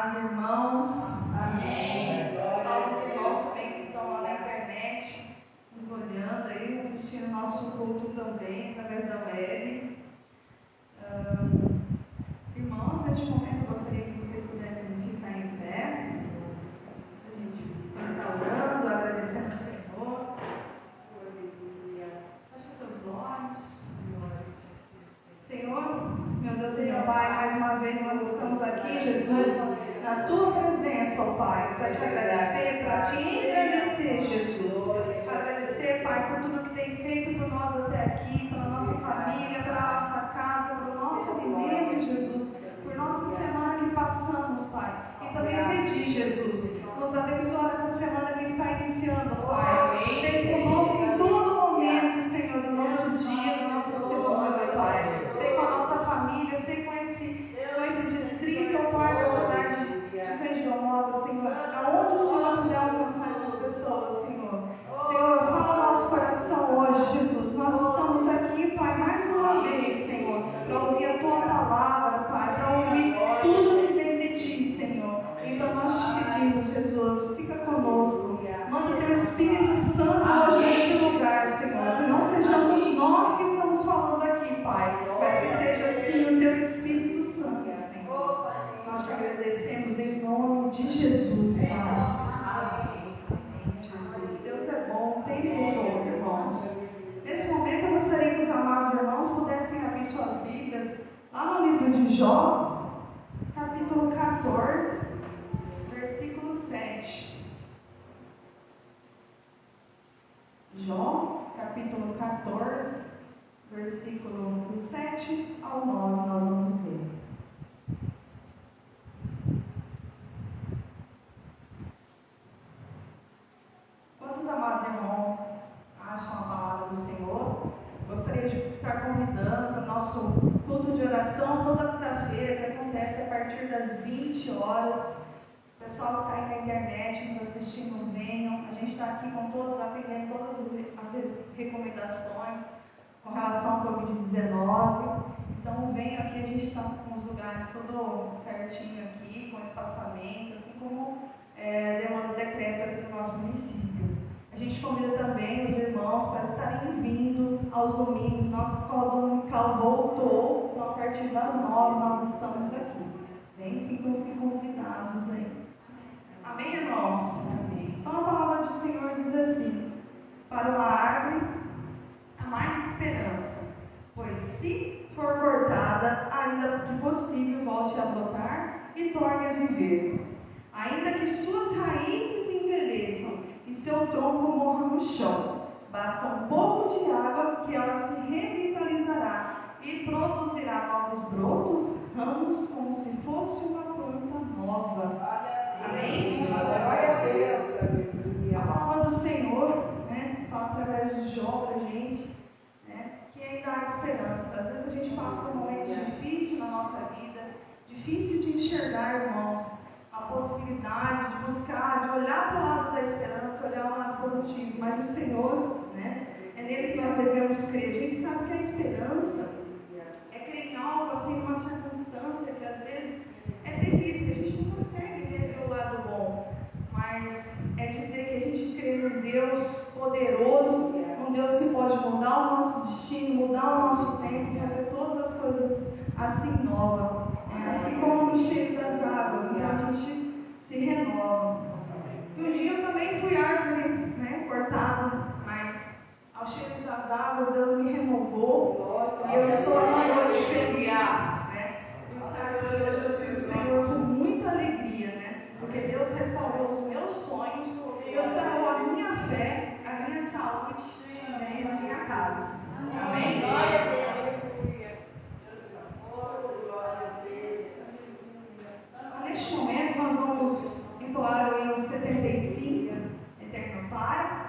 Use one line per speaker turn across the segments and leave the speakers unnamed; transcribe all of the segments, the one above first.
paz, irmãos. Amém. Salve os irmãos também que estão lá na internet, nos olhando aí, assistindo nosso culto também, através da web. Irmãos, neste momento eu gostaria que vocês pudessem ficar em pé. A gente está orando, agradecendo ao Senhor. Fecha os olhos. Senhor, meu Deus e meu Pai, mais uma vez nós estamos aqui, Jesus, na Tua presença, ó Pai, para te agradecer, para te agradecer, Jesus. Agradecer, Pai, por tudo que tem feito por nós até aqui, pela nossa família, pela nossa casa, pelo nosso alimento, Jesus, por nossa semana que passamos, Pai. E também pedir, Jesus, nos abençoar essa semana que está iniciando, Pai. Seja conosco em todo momento, Senhor, do nosso dia, da nossa semana, Pai. Sei com a nossa família, sei com esse distrito, ó Pai, da cidade de Candidomota, Senhor. Aonde o Senhor puder alcançar essas pessoas, Senhor. Senhor, fala no nosso coração hoje, Jesus. Nós estamos aqui, Pai, mais uma vez, Senhor, para ouvir a Tua palavra, Pai, para ouvir tudo que vem de Ti, Senhor. Então nós te pedimos, Jesus, fica conosco. Manda o Teu Espírito Santo hoje nesse lugar, Senhor. Que não sejamos nós que estamos falando aqui, Pai, mas que seja sim o Teu Espírito Santo, Senhor. Nós te agradecemos em nome de Jesus, Pai. Amém. Jesus, Deus é bom, tem tudo, irmãos. Nesse momento eu gostaria que os amados irmãos pudessem abrir suas Bíblias lá no livro de Jó, capítulo 14, versículo 7. Jó, capítulo 14, versículo 7 ao 9, nós vamos ver. Quantos amados irmãos acham a palavra do Senhor? Gostaria de estar convidando para o nosso culto de oração toda quinta-feira, que acontece a partir das 20 horas. O pessoal que está aí na internet nos assistindo, venham. A gente está aqui com todos, atendendo todas as recomendações com relação ao Covid-19. Então, venham aqui, a gente está com os lugares todo certinho aqui, com espaçamento, assim como demanda o decreto aqui do nosso município. A gente convida também os irmãos para estarem vindo aos domingos. Nossa escola dominical voltou, então a partir das 9 nós estamos aqui. Vem sintam-se convidados aí. Amém, irmãos? Amém. Então a palavra do Senhor diz assim: para uma árvore há mais esperança, pois se for cortada, ainda que possível volte a brotar e torne a viver. Ainda que suas raízes envelheçam e seu tronco morra no chão, basta um pouco de água que ela se revitalizará e produzirá novos brotos, ramos, como se fosse uma planta nova. Amém?
Glória a Deus.
A palavra do Senhor, né, fala através de Jó para a gente, né, que ainda há esperança. Às vezes a gente passa por um momento difícil na nossa vida, difícil de enxergar, irmãos, a possibilidade de buscar, de olhar para o lado da esperança, olhar o lado positivo, mas o Senhor, né, é nele que nós devemos crer. A gente sabe que a esperança é crer em algo, assim, uma circunstância que às vezes é terrível, que a gente não consegue ver pelo lado bom, mas é dizer que a gente crê num Deus poderoso, um Deus que pode mudar o nosso destino, mudar o nosso tempo, fazer todas as coisas assim novas, assim como no cheiro das águas, então a gente se renova. E um dia eu também fui árvore, né, cortada, mas ao cheiro das águas Deus me renovou e eu estou aqui hoje feliz, né? Eu estar aqui hoje eu sirvo o Senhor com muita alegria, né? Porque Deus restaurou os meus sonhos, Deus restaurou a minha fé, a minha saúde e também a minha casa. Amém?
Glória a Deus.
Neste momento nós vamos entoar o hino 75, Eterno Pai.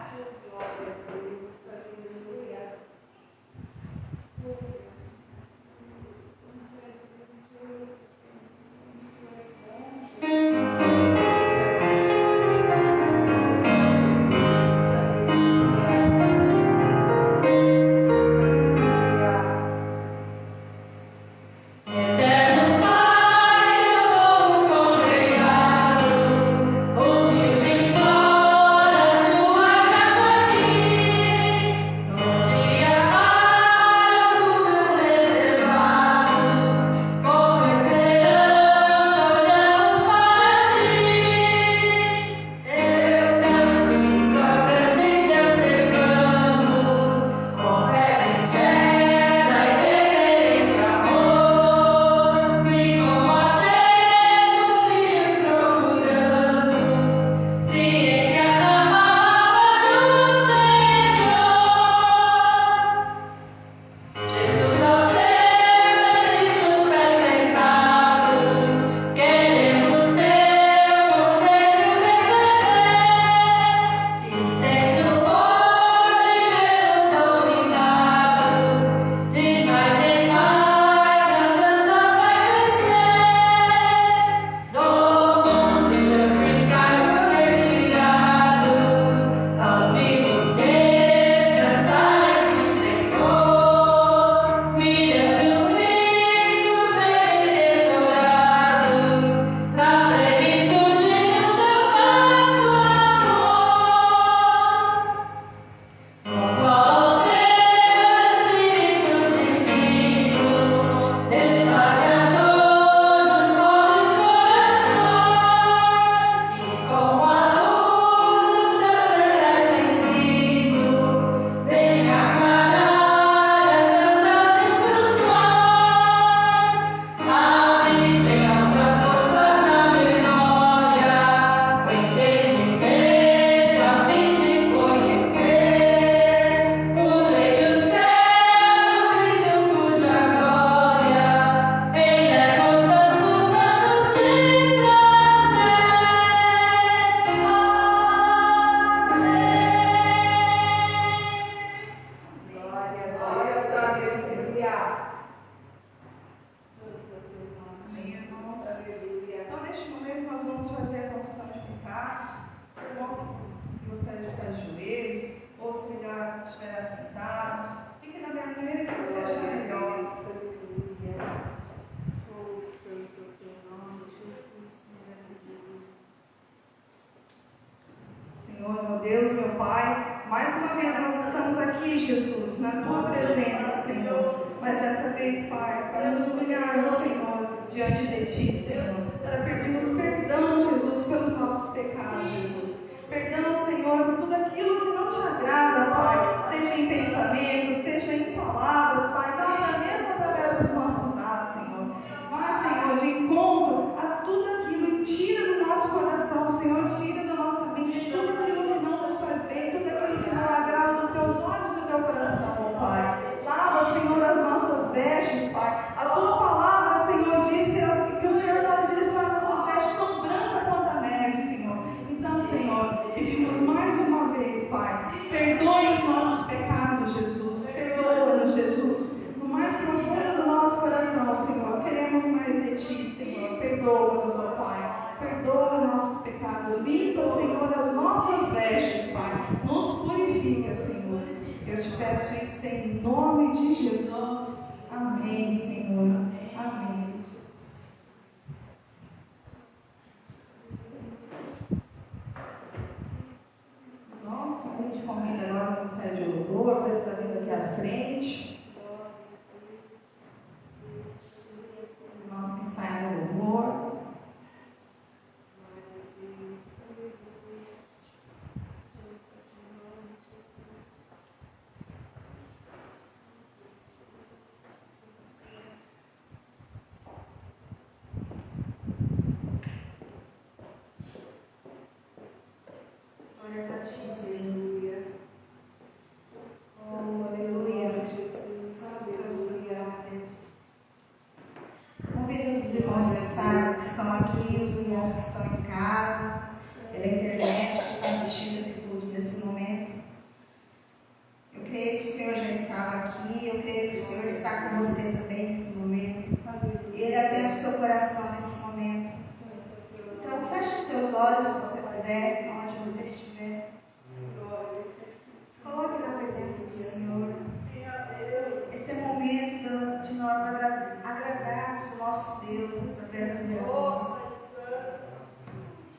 aqui, Jesus, na tua presença, Senhor. Mas dessa vez, Pai, para nos humilharmos, Senhor, diante de ti, Senhor. Para pedirmos perdão, Jesus, pelos nossos pecados, Jesus. Perdão, Senhor, por tudo aquilo que não te agrada, Pai. Seja em pensamentos, seja em palavras, Pai, até mesmo através dos nossos atos, Senhor. Mas, Senhor, de encontro a tudo aquilo, tira do nosso coração, Senhor, tira da nossa mente tudo aquilo que não nos faz bem, tudo aquilo que não agrada dos teus olhos e do teu coração, ó Pai. Lava, Senhor, as nossas vestes, Pai. A tua palavra, Senhor, diz que o Senhor está direcionando nossas vestes tão brancas quanto a neve, Senhor. Então, Senhor, pedimos mais uma vez, Pai, perdoe os nossos pecados, Jesus. Perdoa-nos, Jesus. No mais profundo do nosso coração, Senhor, queremos mais de ti, Senhor. Perdoa-nos, ó Pai. Perdoa nossos pecados. Limpa, Senhor, as nossas vestes, Pai. Nos purifica, Senhor. Eu te peço isso em nome de Jesus. Amém, Senhor. Amém. Nossa, a gente combina agora com o Ministério de Louvor, para estar vindo aqui à frente. Nós que saímos do louvor.
Glórias a ti, aleluia. Oh, aleluia, Jesus. Aleluia, Deus. Convido os irmãos que estão aqui, os irmãos que estão em casa, pela internet, que estão assistindo esse culto nesse momento. Eu creio que o Senhor já estava aqui, eu creio que o Senhor está com você também nesse momento. E Ele atende o seu coração nesse momento. Então, feche os teus olhos, se você puder, onde você estiver. Se coloque na presença do Senhor. Esse é o momento de nós agradarmos o nosso Deus através do meu Deus.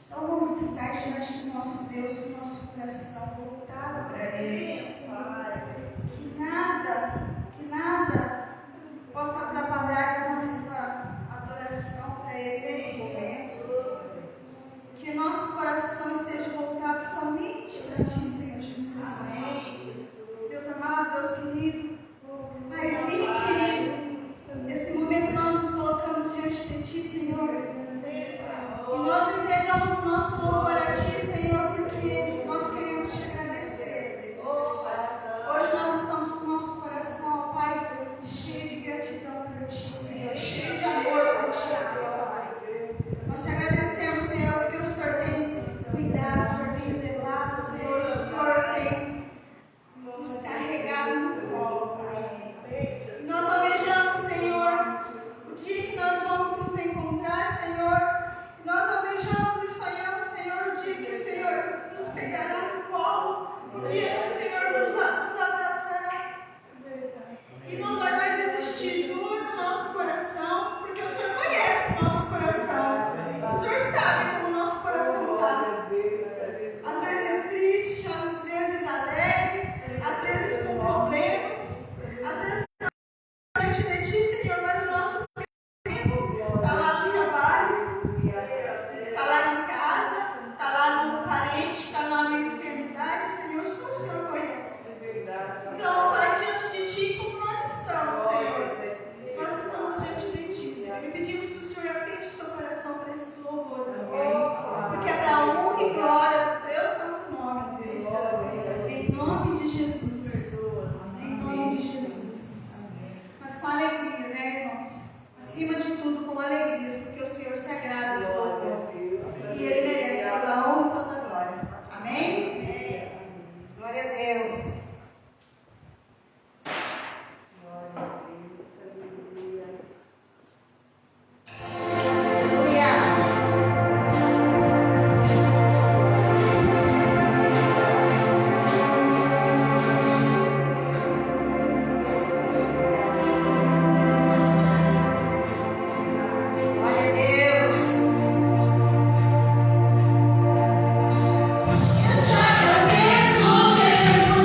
Então vamos estar diante do nosso Deus com o nosso coração voltado para Ele. Que nada possa atrapalhar a nossa adoração para Ele nesse momento. Que nosso coração esteja voltado somente para Ti, Senhor Jesus. Deus amado, Deus querido, Paizinho querido, nesse momento nós nos colocamos diante de Ti, Senhor. E nós entregamos o nosso louvor a Ti, Senhor, porque nós queremos Te agradecer. Hoje nós estamos com o nosso coração, ó Pai, cheio de gratidão por Ti, Senhor, cheio de amor por Ti, Senhor. Nós te agradecemos, Senhor, porque o Senhor tem cuidado, o Senhor tem zelado, Senhor, o Senhor tem nos carregado no colo, Pai. Nós almejamos, Senhor, o dia que nós vamos nos encontrar, Senhor. Nós almejamos e sonhamos, Senhor, o dia que o Senhor nos pegará no colo, o dia que o Senhor nos abraçará. E não vai mais existir dor no nosso coração, porque o Senhor conhece o nosso coração. O Senhor sabe como o nosso coração está. Às vezes é triste, às vezes alegre, às vezes com problemas, às vezes diante de Ti, Senhor, mas o nosso tempo está lá no trabalho, está lá em casa, está lá no parente, está lá na enfermidade, Senhor, só o Senhor conhece. Então, Pai, diante de Ti, como nós estamos, Senhor, nós estamos diante de Ti, Senhor, e pedimos que o Senhor atende o seu coração para esses louvores, porque é para a honra e glória do Teu santo nome, Deus. Em nome de Jesus. Em nome de Jesus. Mas com alegria, né, irmãos? Acima de tudo, com alegria, porque o Senhor se agrada de louvores. E Ele merece toda a honra e toda a glória. Amém? Glória a Deus.
Eu te agradeço, Deus, por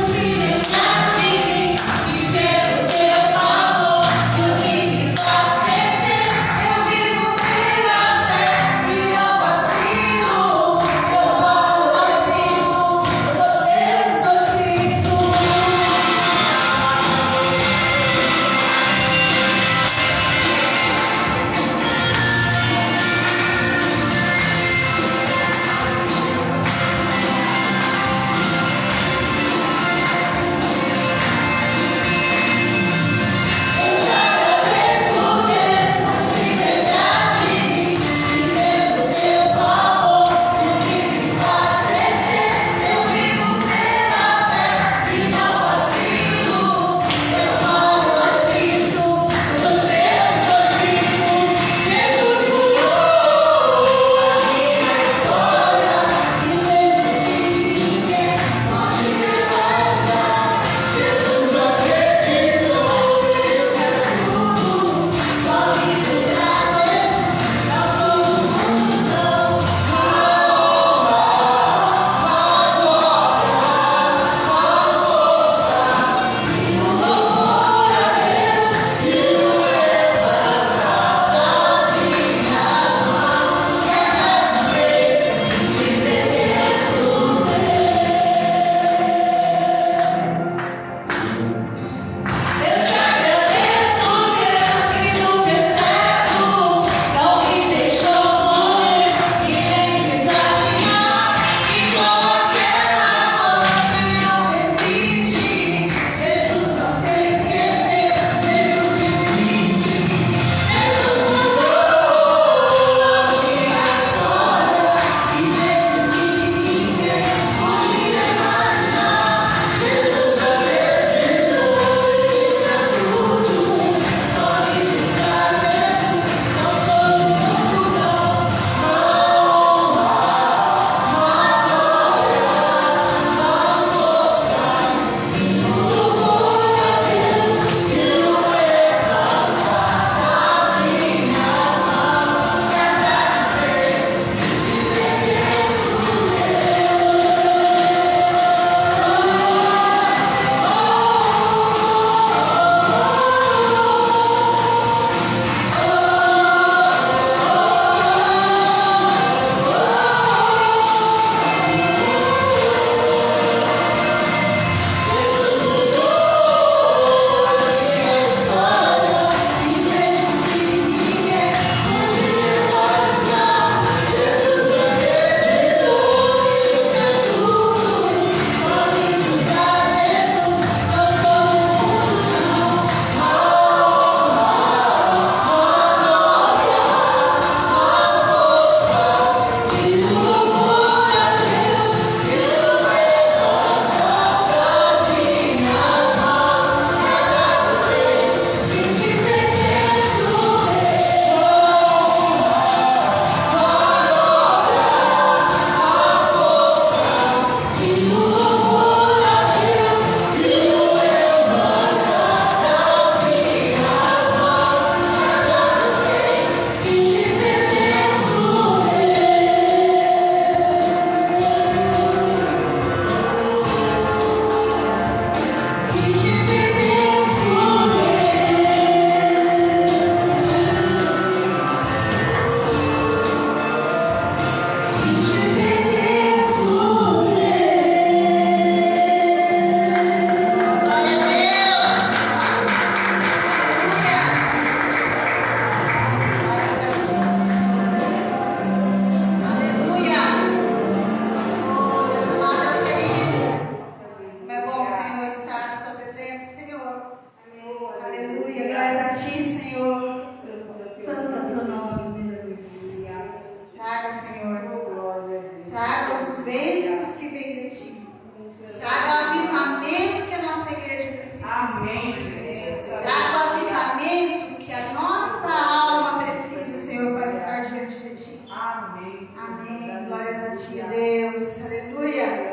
Deus, aleluia.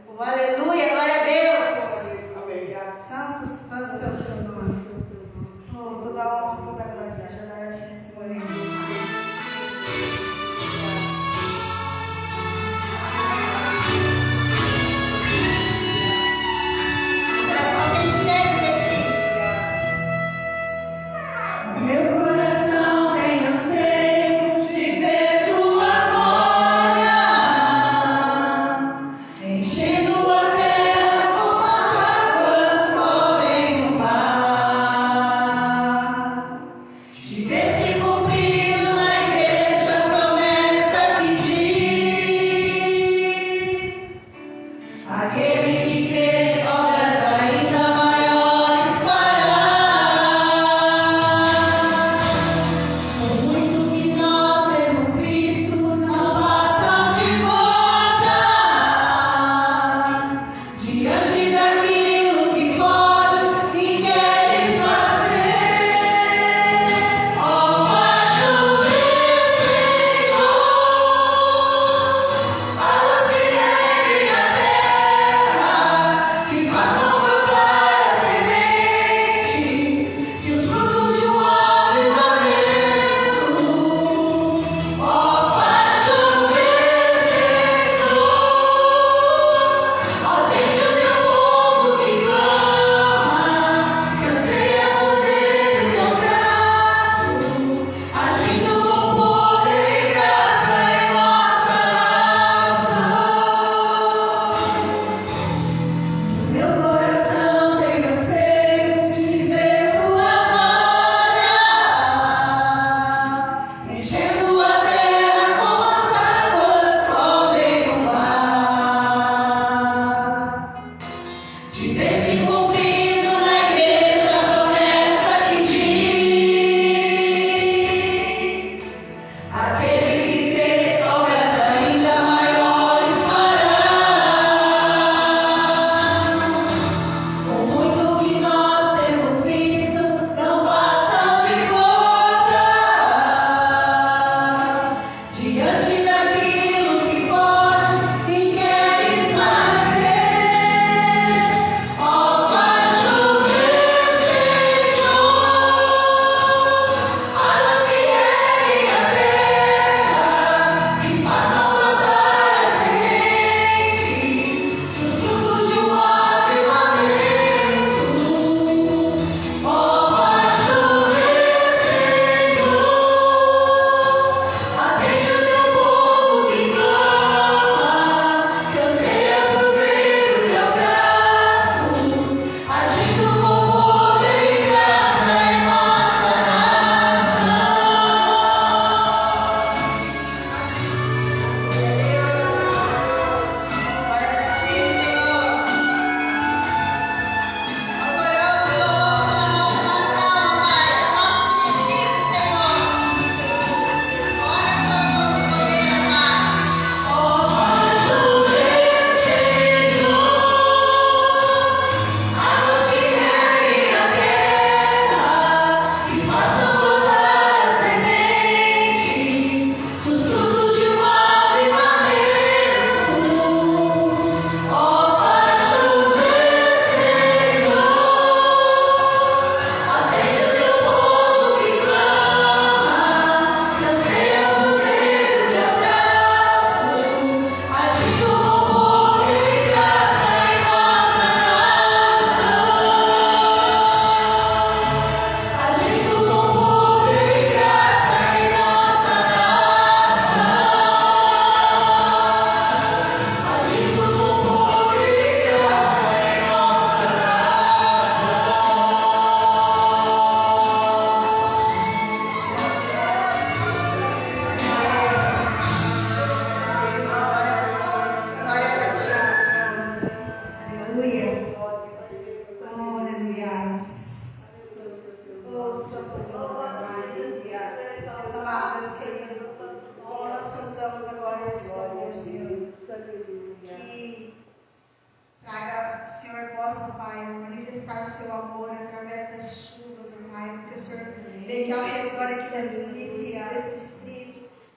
Oh, aleluia, glória a Deus. Santo, santo é o seu nome. Oh, toda a honra, toda a glória seja dada a ti nesse momento.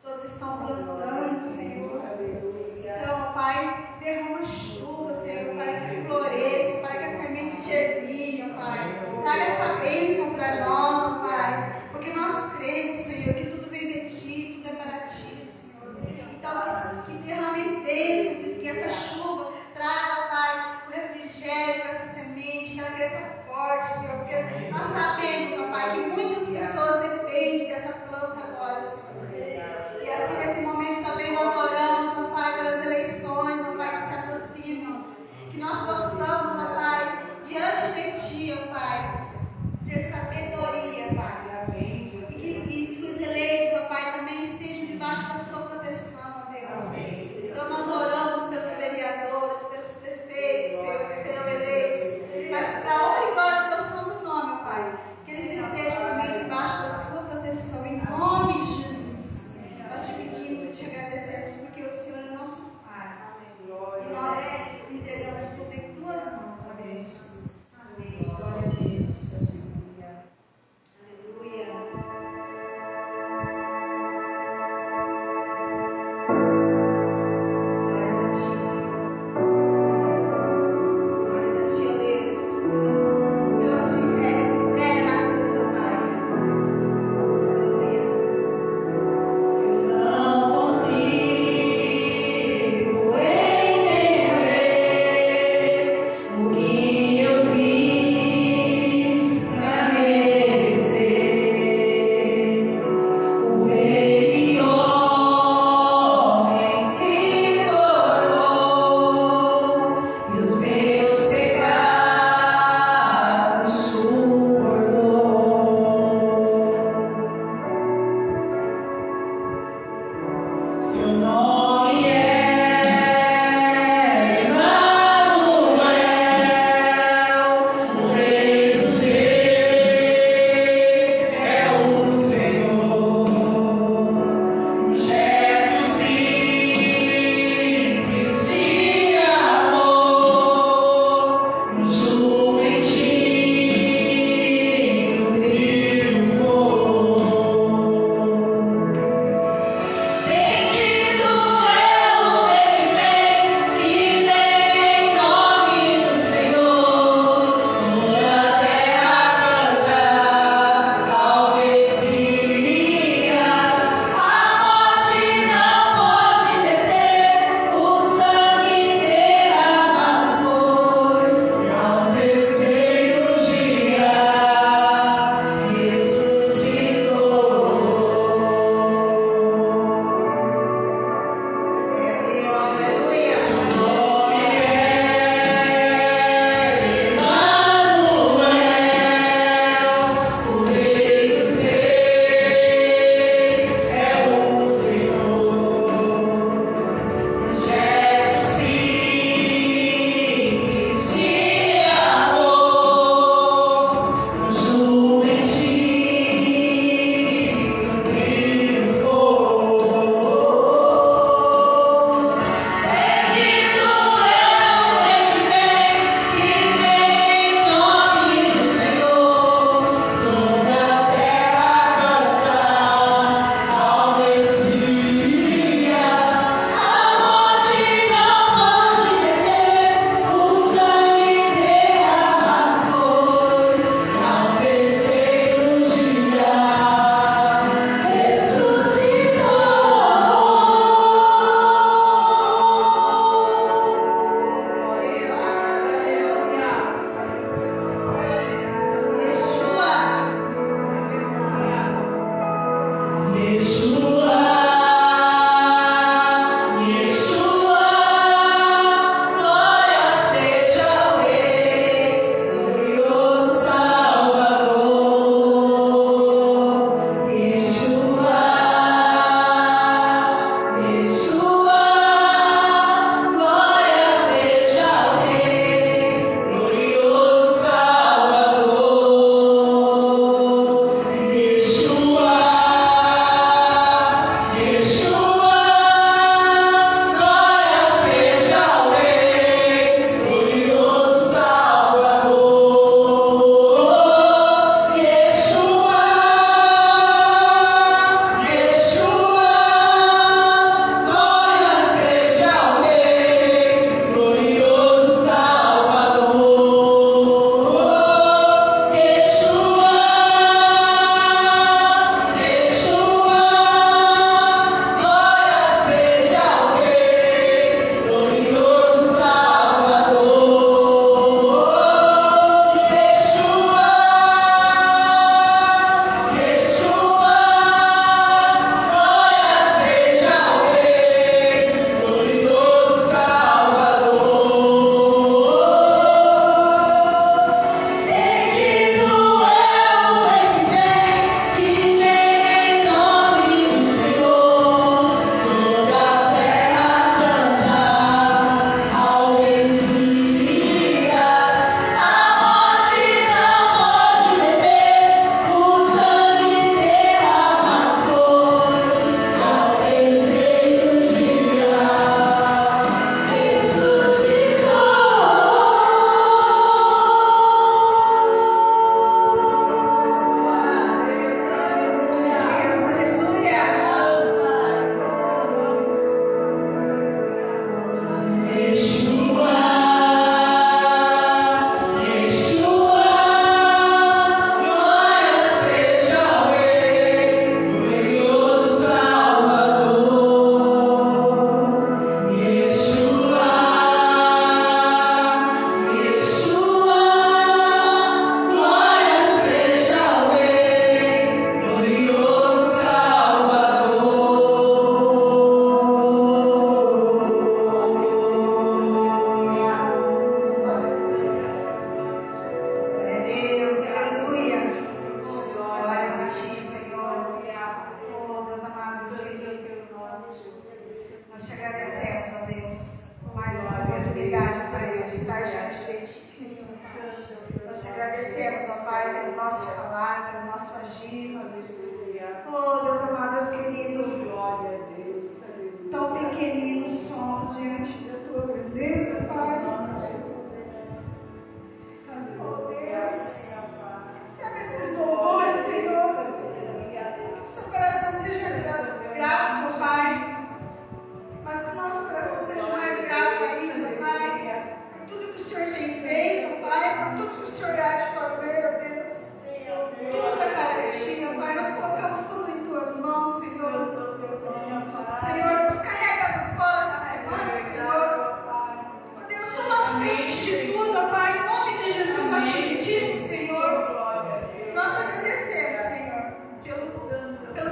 todos estão plantando, Senhor. Então, Pai, derrama chuva, Senhor, Pai, que floresça, Pai, que a semente germine, Pai. Traga essa bênção para nós, Pai, porque nós cremos, Senhor, que tudo vem de Ti, tudo é para Ti, Senhor. Então, que derrame bênçãos, que essa chuva traga, Pai, o refrigério para essa semente, que ela cresça forte, Senhor, porque nós sabemos, ó Pai, que muitas pessoas dependem dessa planta agora, Senhor. E assim, nesse momento também nós oramos, ó Pai, pelas eleições, ó Pai, que se aproximam. Que nós possamos, ó Pai, diante de Ti, ó Pai, ter sabedoria, Pai. E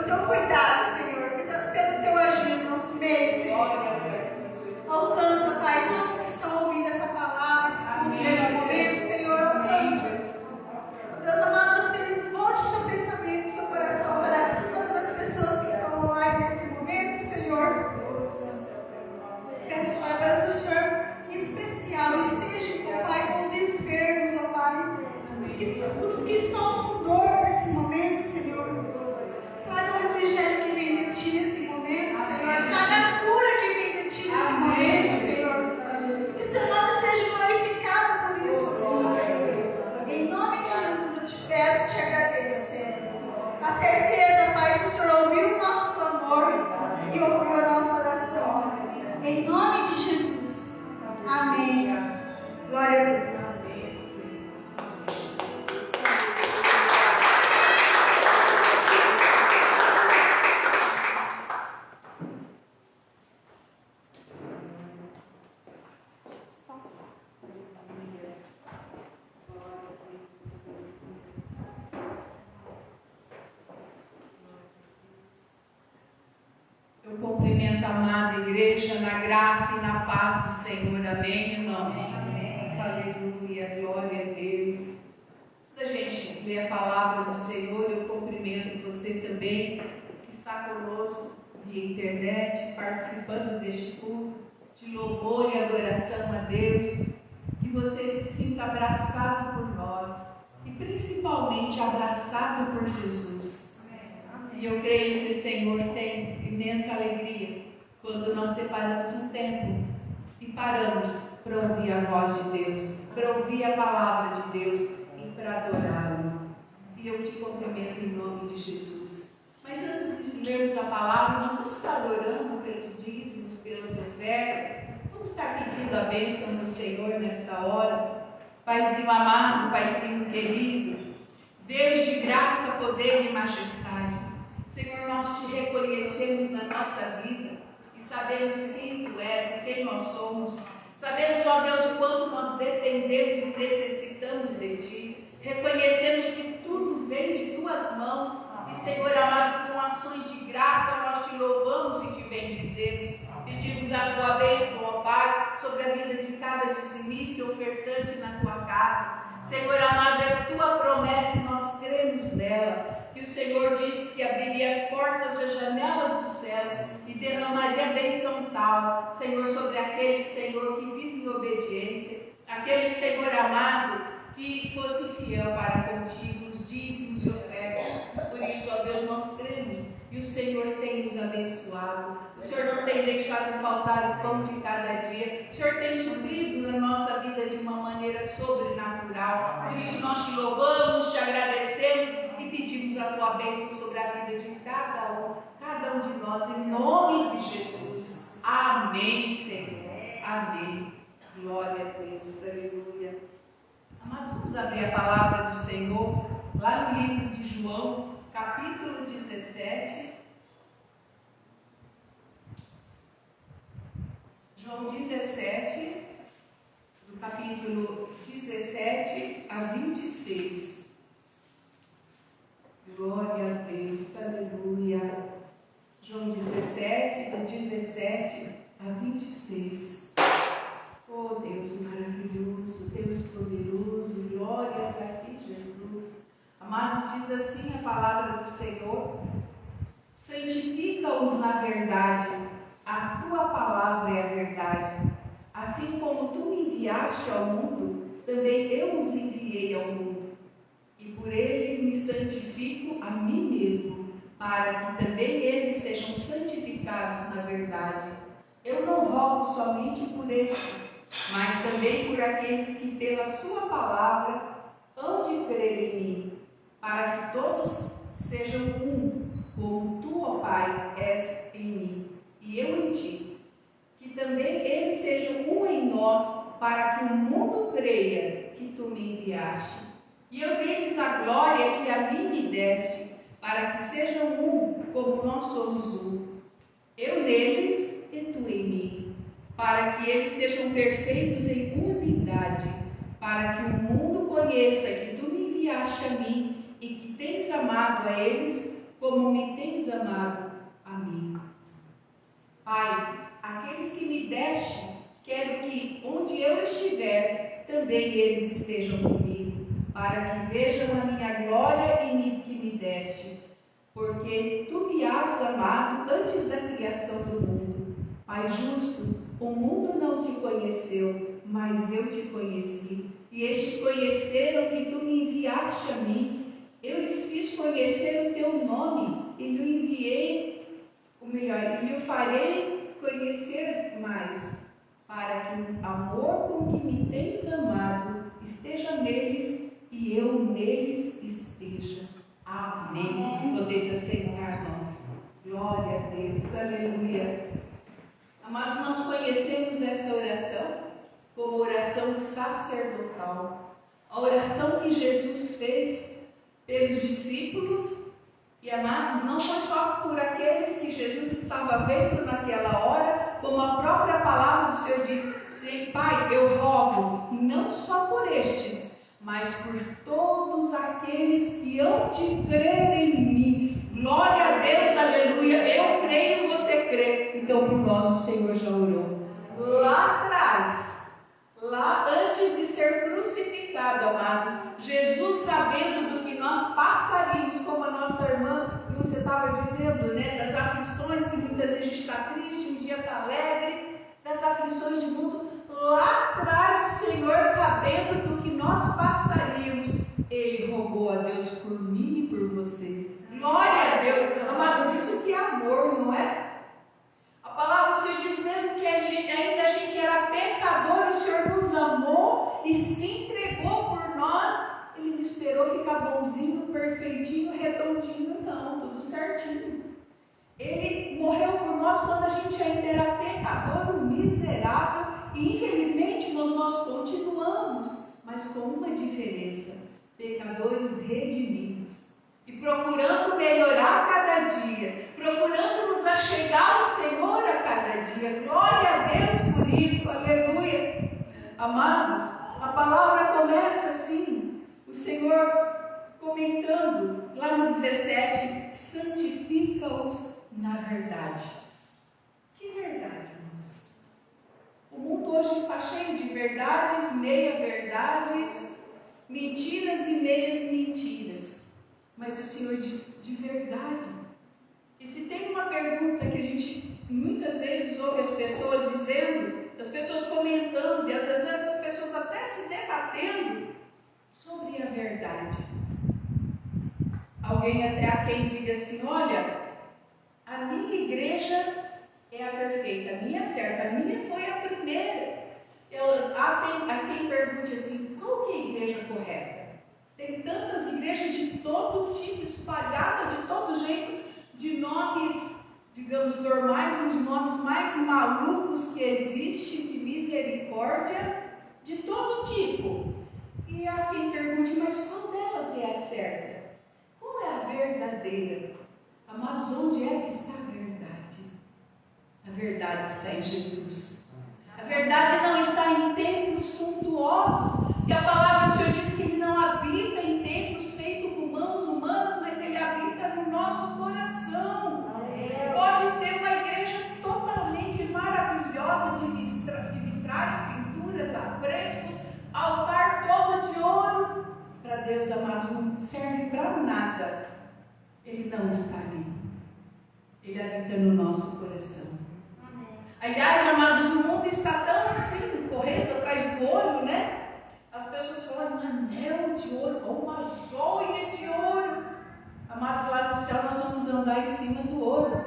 pelo teu cuidado, Senhor, pelo teu agir no nosso meio, Senhor. Alcança, Pai, todos que estão ouvindo essa palavra, esse culto nesse momento, Senhor, alcança. Deus amado, Deus querido, volte seu pensamento, seu coração para todas as pessoas que estão online nesse momento, Senhor. Peço, Pai, para que o Senhor, em especial, esteja, Pai, com os enfermos, ó Pai, os que estão com dor nesse momento, Senhor. Traga o refrigério que vem de Ti nesse momento, Senhor. Traga a cura que vem de Ti nesse momento, Senhor. Que o Seu nome seja glorificado por isso, Deus. Em nome de Jesus, eu te peço e te agradeço, Senhor. A certeza, Pai, que o Senhor ouviu o nosso clamor e ouviu a nossa oração. Em nome de Jesus. Amém. Glória a Deus.
Eu cumprimento a amada igreja na graça e na paz do Senhor. Amém, irmãos? Amém. Aleluia, glória a Deus. Antes da gente ler a palavra do Senhor, eu cumprimento você também que está conosco via internet, participando deste culto de louvor e adoração a Deus. Que você se sinta abraçado por nós e principalmente abraçado por Jesus. E eu creio que o Senhor tem imensa alegria quando nós separamos um tempo e paramos para ouvir a voz de Deus, para ouvir a palavra de Deus e para adorá-lo. E eu te cumprimento em nome de Jesus. Mas antes de lermos a palavra, nós vamos estar orando pelos dízimos, pelas ofertas. Vamos estar pedindo a bênção do Senhor nesta hora. Paizinho amado, Paizinho querido, Deus de graça, poder e majestade. Senhor, nós te reconhecemos na nossa vida e sabemos quem Tu és e quem nós somos. Sabemos, ó Deus, o quanto nós dependemos e necessitamos de Ti. Reconhecemos que tudo vem de Tuas mãos e, Senhor amado, com ações de graça nós Te louvamos e Te bendizemos. Pedimos a Tua bênção, ó Pai, sobre a vida de cada dizimista e ofertante na Tua casa. Senhor amado, é Tua promessa e nós cremos nela. Que o Senhor disse que abriria as portas das janelas dos céus e derramaria bênção tal, Senhor, sobre aquele, Senhor, que vive em obediência, aquele, Senhor amado, que fosse fiel para contigo, os dízimos e ofertas. Por isso, ó Deus, nós cremos e o Senhor tem nos abençoado. O Senhor não tem deixado faltar o pão de cada dia. O Senhor tem suprido na nossa vida de uma maneira sobrenatural. Por isso, nós te louvamos, te agradecemos e pedimos a Tua bênção sobre a vida de cada um de nós, em nome de Jesus. Amém, Senhor. Amém. Glória a Deus. Aleluia. Amados, vamos abrir a palavra do Senhor lá no livro de João, capítulo 17. João 17, do capítulo 17 a 26. Glória a Deus, aleluia. João 17, do 17 a 26. Oh Deus maravilhoso, Deus poderoso, glórias a Ti, Jesus. Amados, diz assim a palavra do Senhor: santifica-os na verdade, a Tua palavra é a verdade. Assim como Tu me enviaste ao mundo, também eu os enviei ao mundo. E por eles me santifico a mim mesmo, para que também eles sejam santificados na verdade. Eu não rogo somente por estes, mas também por aqueles que pela Sua palavra hão de crer em mim, para que todos sejam um, como Tu, ó Pai, és em mim, e eu em Ti. Que também eles sejam um em nós, para que o mundo creia que Tu me enviaste. E eu dei-lhes a glória que a mim me deste, para que sejam um, como nós somos um. Eu neles e Tu em mim, para que eles sejam perfeitos em unidade, para que o mundo conheça que Tu me enviaste a mim e que tens amado a eles como me tens amado a mim. Pai, aqueles que me deste, quero que onde eu estiver, também eles estejam comigo, para que vejam a minha glória que me deste, porque tu me has amado antes da criação do mundo. Pai justo, o mundo não te conheceu, mas eu te conheci, e estes conheceram que tu me enviaste a mim. Eu lhes fiz conhecer o teu nome, e lhe enviei, ou melhor, e lhe farei conhecer mais, para que o amor com que me tens amado esteja neles e eu neles esteja. Amém. Podeis aceitar, irmãos. Glória a Deus, aleluia. Mas nós conhecemos essa oração como oração sacerdotal, a oração que Jesus fez pelos discípulos. E amados, não foi só por aqueles que Jesus estava vendo naquela hora, como a própria palavra do Senhor diz: sim, Pai, eu rogo, não só por estes, mas por todos aqueles que hão de crer em mim. Glória a Deus, aleluia. Eu creio, você crê. Então, por nós o Senhor já orou. Lá atrás, lá antes de ser crucificado, amados, Jesus, sabendo do que nós passaríamos, como a nossa irmã Lúcia estava dizendo, né, das aflições que muitas vezes a gente está triste, um dia está alegre, das aflições do mundo, lá atrás o Senhor, sabendo do que nós passaríamos, Ele rogou a Deus por mim e por você. Glória a Deus, amados, isso que é amor, não é? A palavra do Senhor diz mesmo que ainda a gente era pecador, o Senhor nos amou e se entregou por nós. Ele não esperou ficar bonzinho, perfeitinho, redondinho, não, tudo certinho. Ele morreu por nós quando a gente ainda era pecador, miserável, e infelizmente nós continuamos, mas com uma diferença: pecadores redimidos. E procurando melhorar cada dia, procurando nos achegar ao Senhor a cada dia. Glória a Deus por isso, aleluia. Amados, a palavra começa assim, o Senhor comentando lá no 17: santifica-os na verdade. Que verdade, irmãos? O mundo hoje está cheio de verdades, meia-verdades, mentiras e meias mentiras. Mas o Senhor diz de verdade. E se tem uma pergunta que a gente muitas vezes ouve as pessoas dizendo, as pessoas comentando, e às vezes as pessoas até se debatendo sobre a verdade. Alguém até a quem diga assim: olha, a minha igreja é a perfeita, a minha é certa, a minha foi a primeira. Há quem pergunte assim: qual que é a igreja correta? Tem tantas igrejas de todo tipo, espalhadas de todo jeito, de nomes, digamos, normais, os nomes mais malucos que existem, de misericórdia, de todo tipo. E há quem pergunte: mas qual delas é a certa? Qual é a verdadeira? Amados, onde é que está a verdade? A verdade está em Jesus. A verdade não está em templos suntuosos, que a palavra do Senhor diz que Ele não habita em templos feitos com mãos humanas, mas Ele habita no nosso coração. Pode ser uma igreja totalmente maravilhosa, de vitrais, pinturas, afrescos, altar todo de ouro. Para Deus, amados, não serve para nada. Ele não está ali. Ele habita no nosso coração. Aliás, amados, o mundo está tão assim, correndo atrás do ouro, né? As pessoas falam: um anel de ouro, ou uma joia de ouro. Amados, lá no céu nós vamos andar em cima do ouro.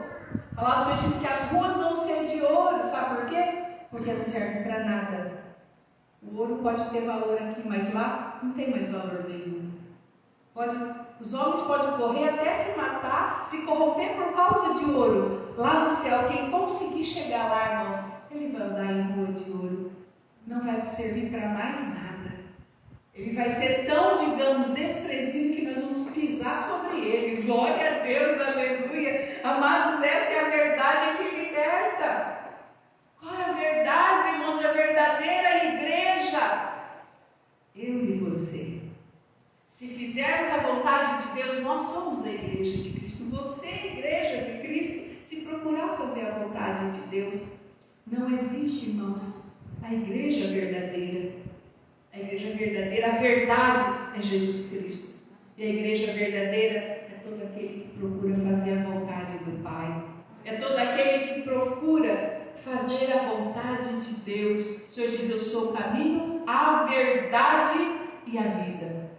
A palavra do Senhor diz que as ruas vão ser de ouro. Sabe por quê? Porque não serve para nada. O ouro pode ter valor aqui, mas lá não tem mais valor nenhum. Os homens podem correr até se matar, se corromper por causa de ouro. Lá no céu, quem conseguir chegar lá, irmãos, ele vai andar em rua de ouro. Não vai servir para mais nada. Ele vai ser tão, digamos, desprezível que nós vamos pisar sobre ele. Glória a Deus, aleluia. Amados, essa é a verdade que liberta. Qual é a verdade, irmãos? A verdadeira igreja. Eu e você. Se fizermos a vontade de Deus, nós somos a igreja de Cristo. você, igreja de Cristo, se procurar fazer a vontade de Deus, não existe, irmãos, a igreja verdadeira. A igreja verdadeira, a verdade é Jesus Cristo. E a igreja verdadeira é todo aquele que procura fazer a vontade do Pai. É todo aquele que procura fazer a vontade de Deus. O Senhor diz: eu sou o caminho, a verdade e a vida.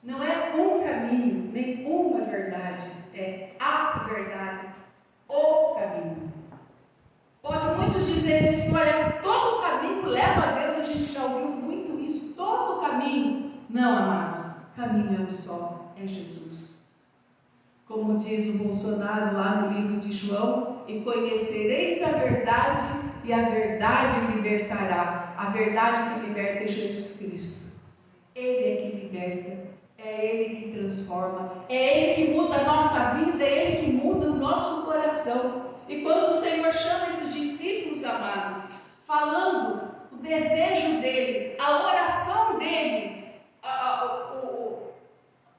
Não é um caminho, nem uma verdade, é a verdade, o caminho. Pode muitos dizerem assim: olha, todo caminho leva a Deus. A gente já ouviu muito isso, todo caminho. Não, amados, caminho é um só, é Jesus. Como diz o Bolsonaro lá no livro de João: e conhecereis a verdade, e a verdade libertará. A verdade que liberta é Jesus Cristo. Ele é que liberta, é Ele que transforma, é Ele que muda a nossa vida, é Ele que muda o nosso coração. E quando o Senhor chama esses discípulos amados, falando o desejo dele, a oração dele,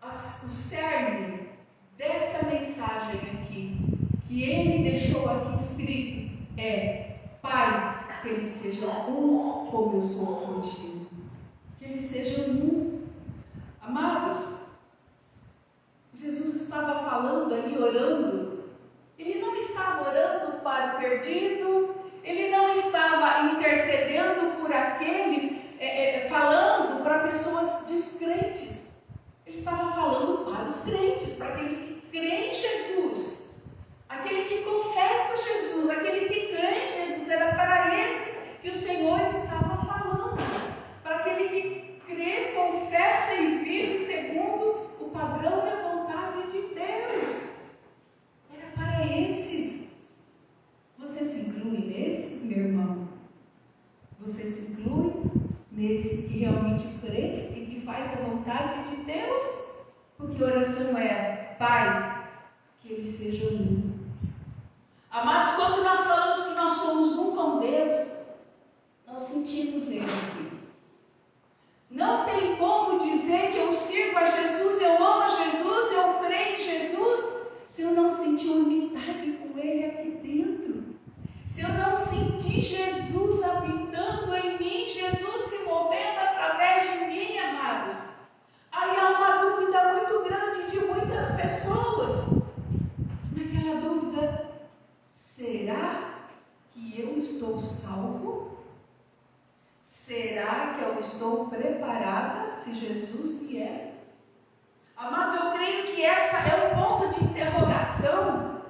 o cerne dessa mensagem aqui, que ele deixou aqui escrito, é: Pai, que eles sejam um como eu sou contigo. Que eles sejam um. Amados, Jesus estava falando ali, orando. Ele não estava orando para o perdido, ele não estava intercedendo por aquele, falando para pessoas descrentes. Ele estava falando para os crentes, para aqueles que creem em Jesus, aquele que confessa Jesus, aquele que crê em Jesus. Era para esses que o Senhor estava falando, para aquele que crê, confessa e vive segundo o padrão e a vontade de Deus. Era para esses. Você se inclui nesses, meu irmão? Você se inclui nesses que realmente crê e que faz a vontade de Deus? Porque oração é: Pai, que eles sejam um. Amados, quando nós falamos que nós somos um com Deus, nós sentimos Ele aqui. Não tem como dizer que eu sirvo a Jesus, eu amo a Jesus, eu creio em Jesus, se eu não sentir unidade com Ele aqui dentro. Se eu não sentir Jesus habitando em mim, Jesus se movendo através de mim, amados. Aí há uma dúvida muito grande de muitas pessoas. Naquela dúvida: será que eu estou salvo? Será que eu estou preparada se Jesus vier? Amados, eu creio que essa é um ponto de interrogação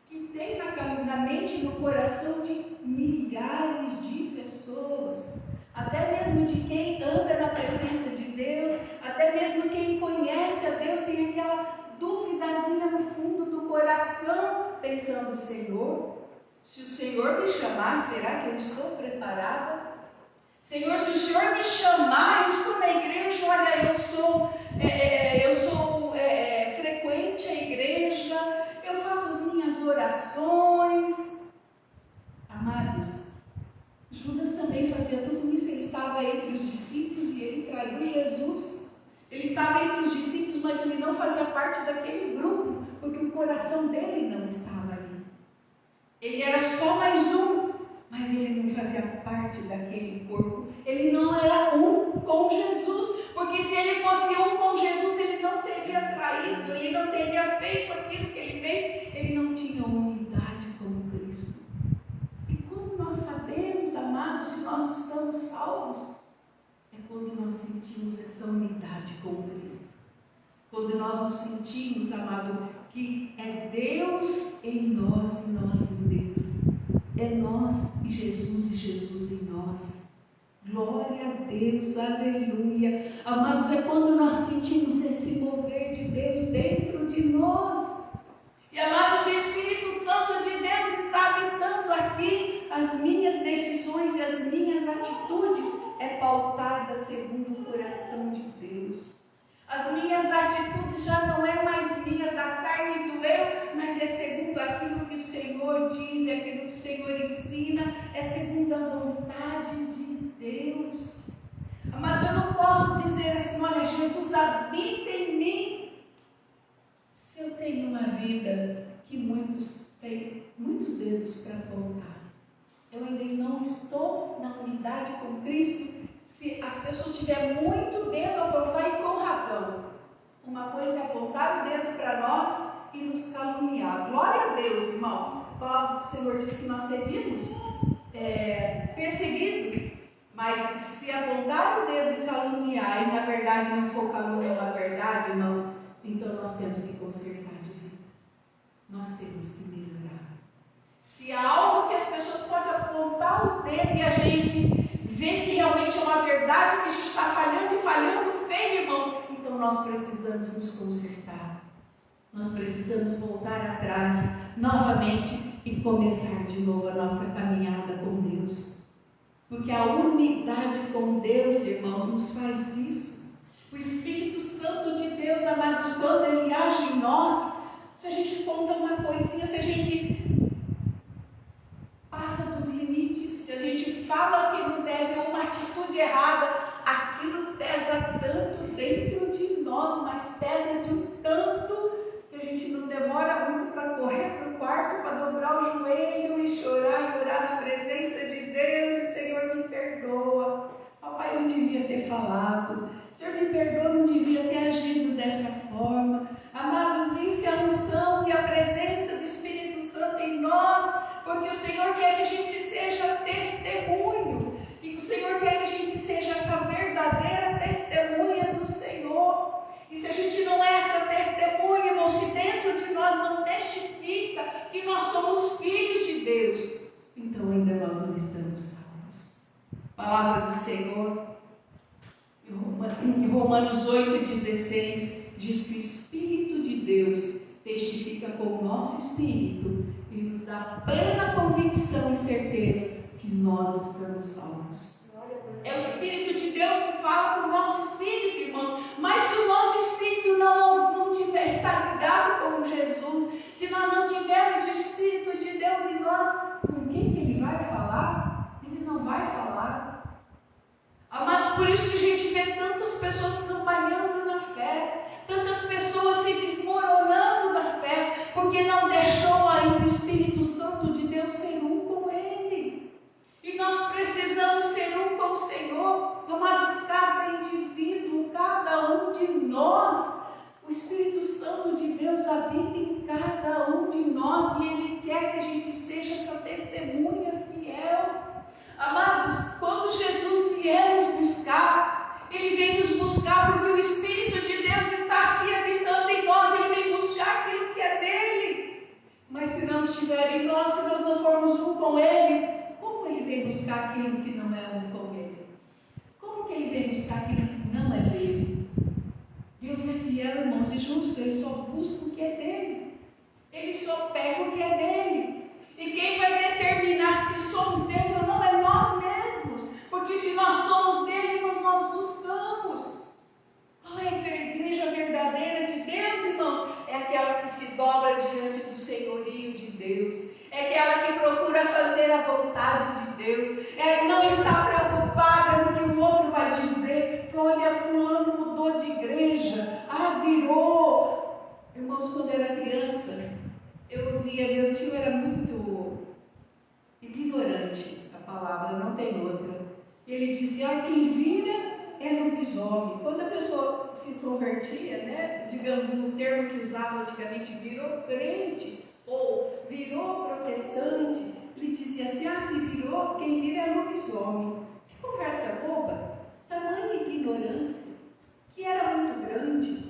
que tem na mente e no coração de milhares de pessoas, até mesmo de quem anda na presença de Deus, até mesmo quem conhece a Deus, tem aquela duvidazinha no fundo do coração, pensando: Senhor, se o Senhor me chamar, será que eu estou preparada? Senhor, se o Senhor me chamar, eu estou na igreja, olha, eu sou frequente à igreja, eu faço as minhas orações. Amados, Judas também fazia tudo isso. Ele estava entre os discípulos e ele traiu Jesus. Ele estava entre os discípulos, mas ele não fazia parte daquele grupo, porque o coração dele não estava ali. Ele era só mais um, mas ele não fazia parte daquele corpo. Ele não era um com Jesus, porque se ele fosse um com Jesus, ele não teria traído, ele não teria feito aquilo que ele fez, ele não tinha unidade como Cristo. E como nós sabemos, amados, se nós estamos salvos? É quando nós sentimos essa unidade com Cristo. Quando nós nos sentimos, amado, que é Deus em nós e nós em Deus. É nós e Jesus em nós. Glória a Deus, aleluia. Amados, é quando nós sentimos esse mover de Deus dentro de nós. E amados, o Espírito Santo de Deus está habitando aqui, as minhas decisões e as minhas atitudes é pautada segundo o coração de Deus. As minhas atitudes já não é mais minha da carne e do eu, mas é segundo aquilo que o Senhor diz, é aquilo que o Senhor ensina, é segundo a vontade de Deus. Mas eu não posso dizer assim: olha, Jesus habita em mim, se eu tenho uma vida vida que muitos têm muitos dedos para apontar. Eu ainda não estou na unidade com Cristo. Se as pessoas tiverem muito dedo a apontar, e com razão. Uma coisa é apontar o dedo para nós e nos caluniar. Glória a Deus, irmãos. A palavra do Senhor diz que nós seríamos perseguidos, mas se apontar o dedo e caluniar, e na verdade não for calúnia na verdade, irmãos, então nós temos que consertar de vida. Nós temos que melhorar. Se há algo que as pessoas podem apontar o dedo e a gente vê que realmente é uma verdade, que a gente está falhando e falhando feio, irmãos, então nós precisamos nos consertar. Nós precisamos voltar atrás novamente e começar de novo a nossa caminhada com Deus. Porque a unidade com Deus, irmãos, nos faz isso. O Espírito Santo de Deus, amados, quando Ele age em nós, se a gente conta uma coisinha, se a gente passa dos limites, se a gente fala que não deve, ou uma atitude errada, aquilo pesa tanto dentro de nós, mas pesa de um tanto que a gente não demora muito para correr para o quarto, para dobrar o joelho e chorar e orar na presença de Deus. E Senhor, me perdoa. Papai, eu não devia ter falado. Senhor, me perdoa, eu não devia ter agido dessa forma. Amados, isso é a unção e a presença do Espírito Santo em nós, porque o Senhor quer que a gente seja testemunho, e o Senhor quer que a gente seja essa verdadeira testemunha do Senhor. E se a gente não é essa testemunha, irmão, se dentro de nós não testifica que nós somos filhos de Deus, então ainda nós não estamos salvos. Palavra do Senhor, em Romanos 8,16, diz que o Espírito de Deus testifica com o nosso espírito e nos dá plena convicção e certeza que nós estamos salvos. É o Espírito de Deus que fala com o nosso espírito, irmãos. Mas se o nosso espírito não tiver, está ligado com Jesus, se nós não tivermos o Espírito de Deus em nós, com quem que Ele vai falar? Ele não vai falar. Amados, por isso que a gente vê tantas pessoas trabalhando na fé, tantas pessoas se desmoronando na fé, porque não deixou ainda o Espírito Santo de Deus ser um com Ele. E nós precisamos ser um com o Senhor. Amados, cada indivíduo, cada um de nós, o Espírito Santo de Deus habita em cada um de nós, e Ele quer que a gente seja essa testemunha fiel. Amados, quando Jesus vier nos buscar, Ele vem nos buscar porque o Espírito de Deus está aqui habitando em nós. Ele vem buscar aquilo que é dele. Mas se não estiver em nós, se nós não formos um com Ele, como Ele vem buscar aquilo que não é um com Ele? Como que Ele vem buscar aquilo que não é dele? Deus é fiel, irmãos, e justo. Ele só busca o que é dele. Ele só pega o que é dele. E quem vai determinar se somos dele ou não é nós mesmos. Porque se nós somos dele, nós buscamos. Qual é a igreja verdadeira de Deus, irmãos? É aquela que se dobra diante do senhorio de Deus. É aquela que procura fazer a vontade de Deus. Não está preocupada no que o outro vai dizer. Olha, fulano mudou de igreja. Virou. Irmãos, quando eu era criança, eu via, meu tio era muito ignorante, a palavra não tem outra. Ele dizia, quem vira é lobisomem. Quando a pessoa se convertia, né, digamos no termo que usava antigamente, virou crente ou virou protestante, ele dizia assim, se virou, quem vira é lobisomem. Que conversa boba, tamanha ignorância, que era muito grande.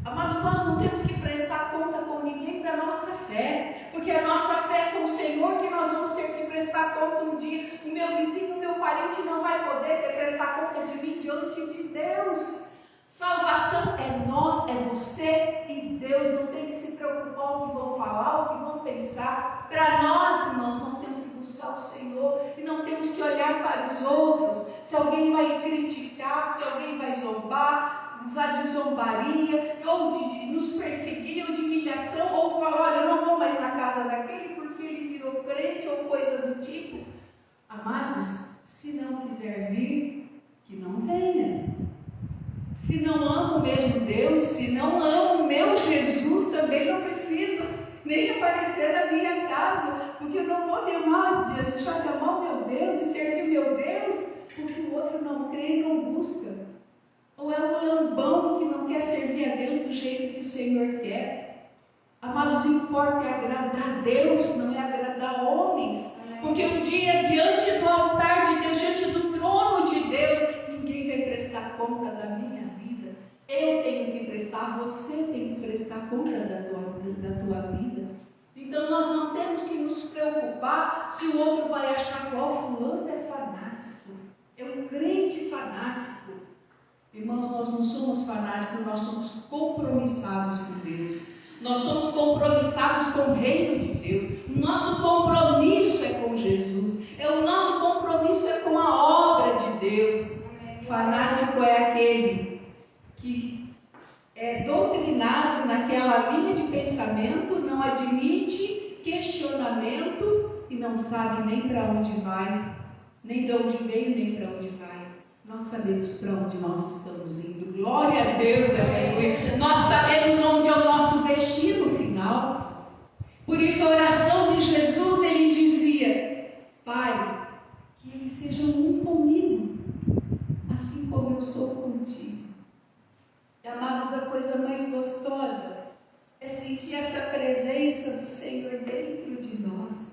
Mas nós não temos que prestar conta com ninguém para a nossa fé, porque a nossa fé é com o Senhor que nós vamos ter que prestar conta um dia. O meu vizinho, o meu parente não vai poder prestar conta de mim diante de Deus. Salvação é nós, é você e Deus. Não tem que se preocupar o que vão falar, o que vão pensar. Para nós, irmãos, nós temos que buscar o Senhor e não temos que olhar para os outros. Se alguém vai criticar, se alguém vai zombar, usar de zombaria, ou de nos perseguir, ou de humilhação, ou falar, olha, eu não vou mais na casa daquele porque ele virou crente, ou coisa do tipo. Amados, se não quiser vir, que não venha. Se Se não amo o mesmo Deus, se não amo o meu Jesus, também não precisa nem aparecer na minha casa, porque eu não vou deixar de amar o meu Deus e servir o meu Deus, porque o outro não crê e não busca. Ou é um lambão que não quer servir a Deus do jeito que o Senhor quer. Amados, importa é agradar a Deus, não é agradar homens. Porque um dia, diante do altar de Deus, diante do trono de Deus, ninguém vai prestar conta da minha vida. Eu tenho que prestar, você tem que prestar conta da tua vida. Então nós não temos que nos preocupar se o outro vai achar que fulano é fanático, é um crente fanático. Irmãos, nós não somos fanáticos, nós somos compromissados com Deus. Nós somos compromissados com o reino de Deus. O nosso compromisso é com Jesus. O nosso compromisso é com a obra de Deus. Fanático é aquele que é doutrinado naquela linha de pensamento, não admite questionamento e não sabe nem para onde vai, nem de onde veio, nem para onde vai. Nós sabemos para onde nós estamos indo. Glória a Deus, aleluia. Nós sabemos onde é o nosso destino final. Por isso a oração de Jesus, ele dizia: Pai, que eles sejam um comigo, assim como eu sou contigo. E, amados, a coisa mais gostosa é sentir essa presença do Senhor dentro de nós.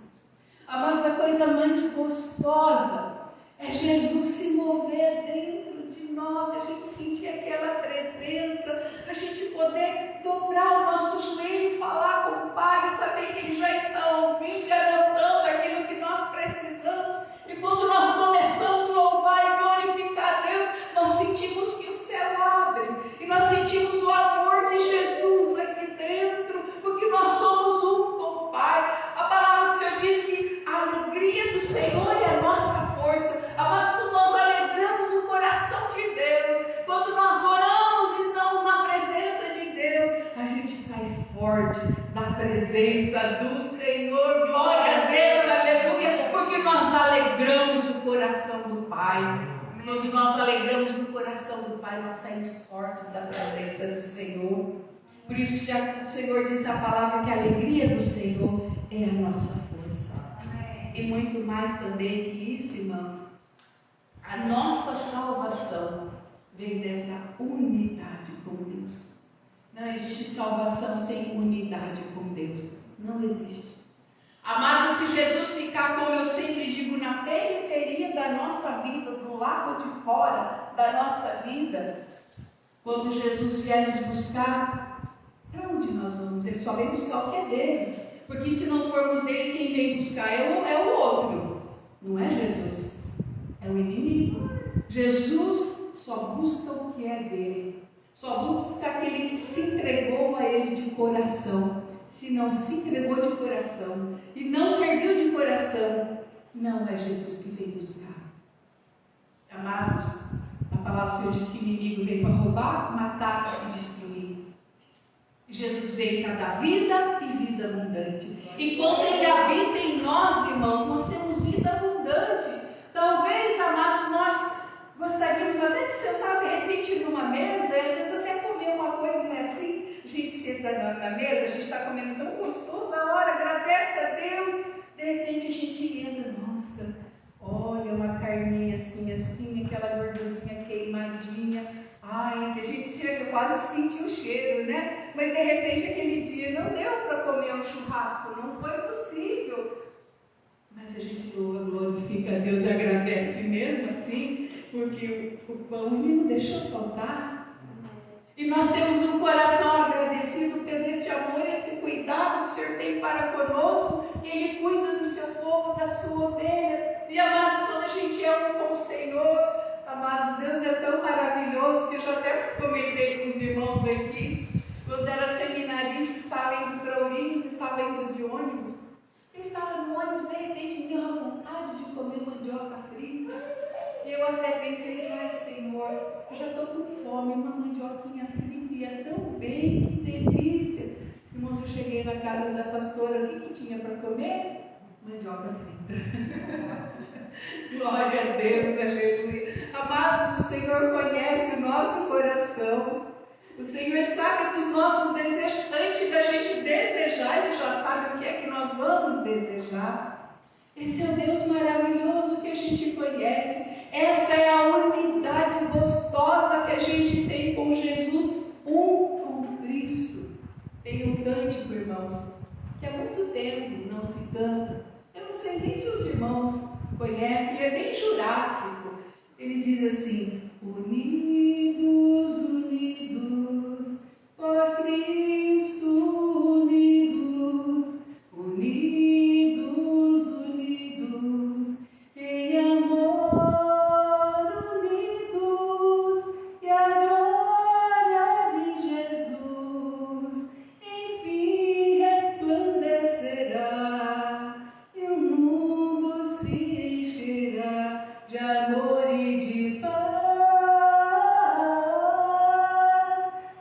Amados, a coisa mais gostosa é Jesus se mover dentro de nós, a gente sentir aquela presença, a gente poder dobrar o nosso joelho e falar com o Pai, saber que Ele já está ouvindo e anotando aquilo que nós precisamos. E quando nós começamos a louvar e glorificar a Deus, nós sentimos que o céu abre e nós sentimos o amor de Jesus aqui dentro, porque nós somos um com o Pai. A palavra do Senhor diz que a alegria do Senhor é a nossa força. Amados, quando nós alegramos o coração de Deus, quando nós oramos e estamos na presença de Deus, a gente sai forte da presença do Senhor. Glória a Deus, aleluia, porque nós alegramos o coração do Pai. Quando nós alegramos o coração do Pai, nós saímos fortes da presença do Senhor. Por isso o Senhor diz na palavra que a alegria do Senhor é a nossa força. E muito mais também que isso, irmãos, a nossa salvação vem dessa unidade com Deus. Não existe salvação sem unidade com Deus. Não existe. Amados, se Jesus ficar, como eu sempre digo, na periferia da nossa vida, do lado de fora da nossa vida, quando Jesus vier nos buscar, para onde nós vamos? Ele só vem buscar o que é dele. Porque se não formos dele, quem vem buscar é o outro. Não é Jesus. É o inimigo. Jesus só busca o que é dele. Só busca aquele que se entregou a ele de coração. Se não se entregou de coração e não serviu de coração, não é Jesus que vem buscar. Amados, a palavra do Senhor diz que o inimigo vem para roubar, matar e destruir. Jesus veio para dar vida e vida abundante. E quando Ele habita em nós, irmãos, nós temos vida abundante. Talvez, amados, nós gostaríamos até de sentar de repente numa mesa, e às vezes até comer uma coisa, não é assim? A gente senta na mesa, a gente está comendo tão gostoso, a hora, agradece a Deus, de repente a gente entra, nossa, olha uma carninha assim, aquela gordurinha queimadinha, ai, que a gente chega quase que sentiu o cheiro, né? Mas de repente aquele dia não deu para comer um churrasco, não foi possível. Mas a gente louva, glorifica a Deus e agradece mesmo assim, porque o pão não deixou faltar. E nós temos um coração agradecido por esse amor, esse cuidado que o Senhor tem para conosco, e Ele cuida do seu povo, da sua ovelha. E amados, quando a gente é um com o Senhor, amados, Deus é tão maravilhoso que eu já até comentei com os irmãos aqui, quando era seminarista, estava indo para Ourinhos, estava indo de ônibus. Eu estava no ônibus, de repente me deu uma vontade de comer mandioca frita. Eu até pensei, ai Senhor, eu já estou com fome, uma mandioquinha frita ia tão bem, que delícia. Irmãos, eu cheguei na casa da pastora, o que tinha para comer? mandioca frita. Glória a Deus, aleluia. Amados, o Senhor conhece o nosso coração. O Senhor sabe dos nossos desejos. Antes da gente desejar, Ele já sabe o que é que nós vamos desejar. Esse é o Deus maravilhoso que a gente conhece. Essa é a unidade gostosa que a gente tem com Jesus, um com Cristo. Tem um cântico, irmãos, que há muito tempo não se canta. Eu não sei nem se os irmãos conhecem, ele é bem jurássico. Ele diz assim: unidos, unidos, por Cristo, unidos, unidos, unidos, em amor, unidos, e a glória de Jesus, enfim, resplandecerá, e o mundo se encherá de amor e de paz,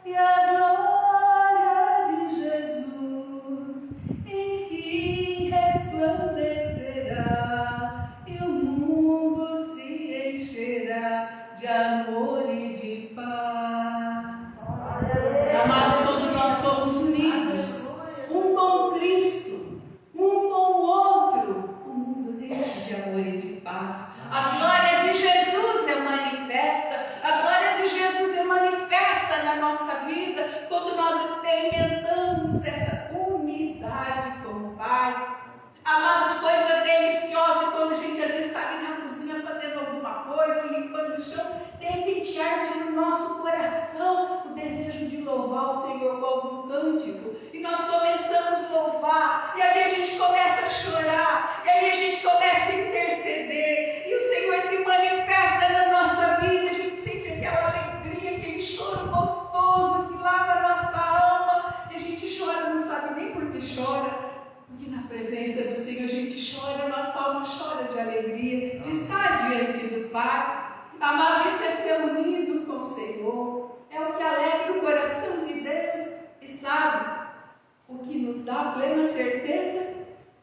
e a glória de Jesus, enfim, resplandecerá, e o mundo se encherá de amor e de paz. Amados, quando nós somos unidos, um com Cristo, um com o outro, o mundo enche de amor e de paz. A glória de Jesus é manifesta, a glória de Jesus é manifesta na nossa vida quando nós experimentamos essa unidade com o Pai. Amados, coisa deliciosa quando a gente às vezes está ali na cozinha fazendo alguma coisa, limpando o chão, de repente arde no nosso coração o desejo de louvar o Senhor com algum cântico, e nós começamos a louvar, e ali a gente começa a chorar, e ali a gente começa a interceder, e o Senhor se manifesta na nossa vida, a gente sente aquela alegria, aquele choro gostoso que lava a nossa alma, e a gente chora, não sabe nem por que chora, porque na presença do Senhor a gente chora, a nossa alma chora de alegria, de estar diante do Pai. Amado, isso é ser unido com o Senhor, é o que alegra o coração de Deus, e sabe o que nos dá plena certeza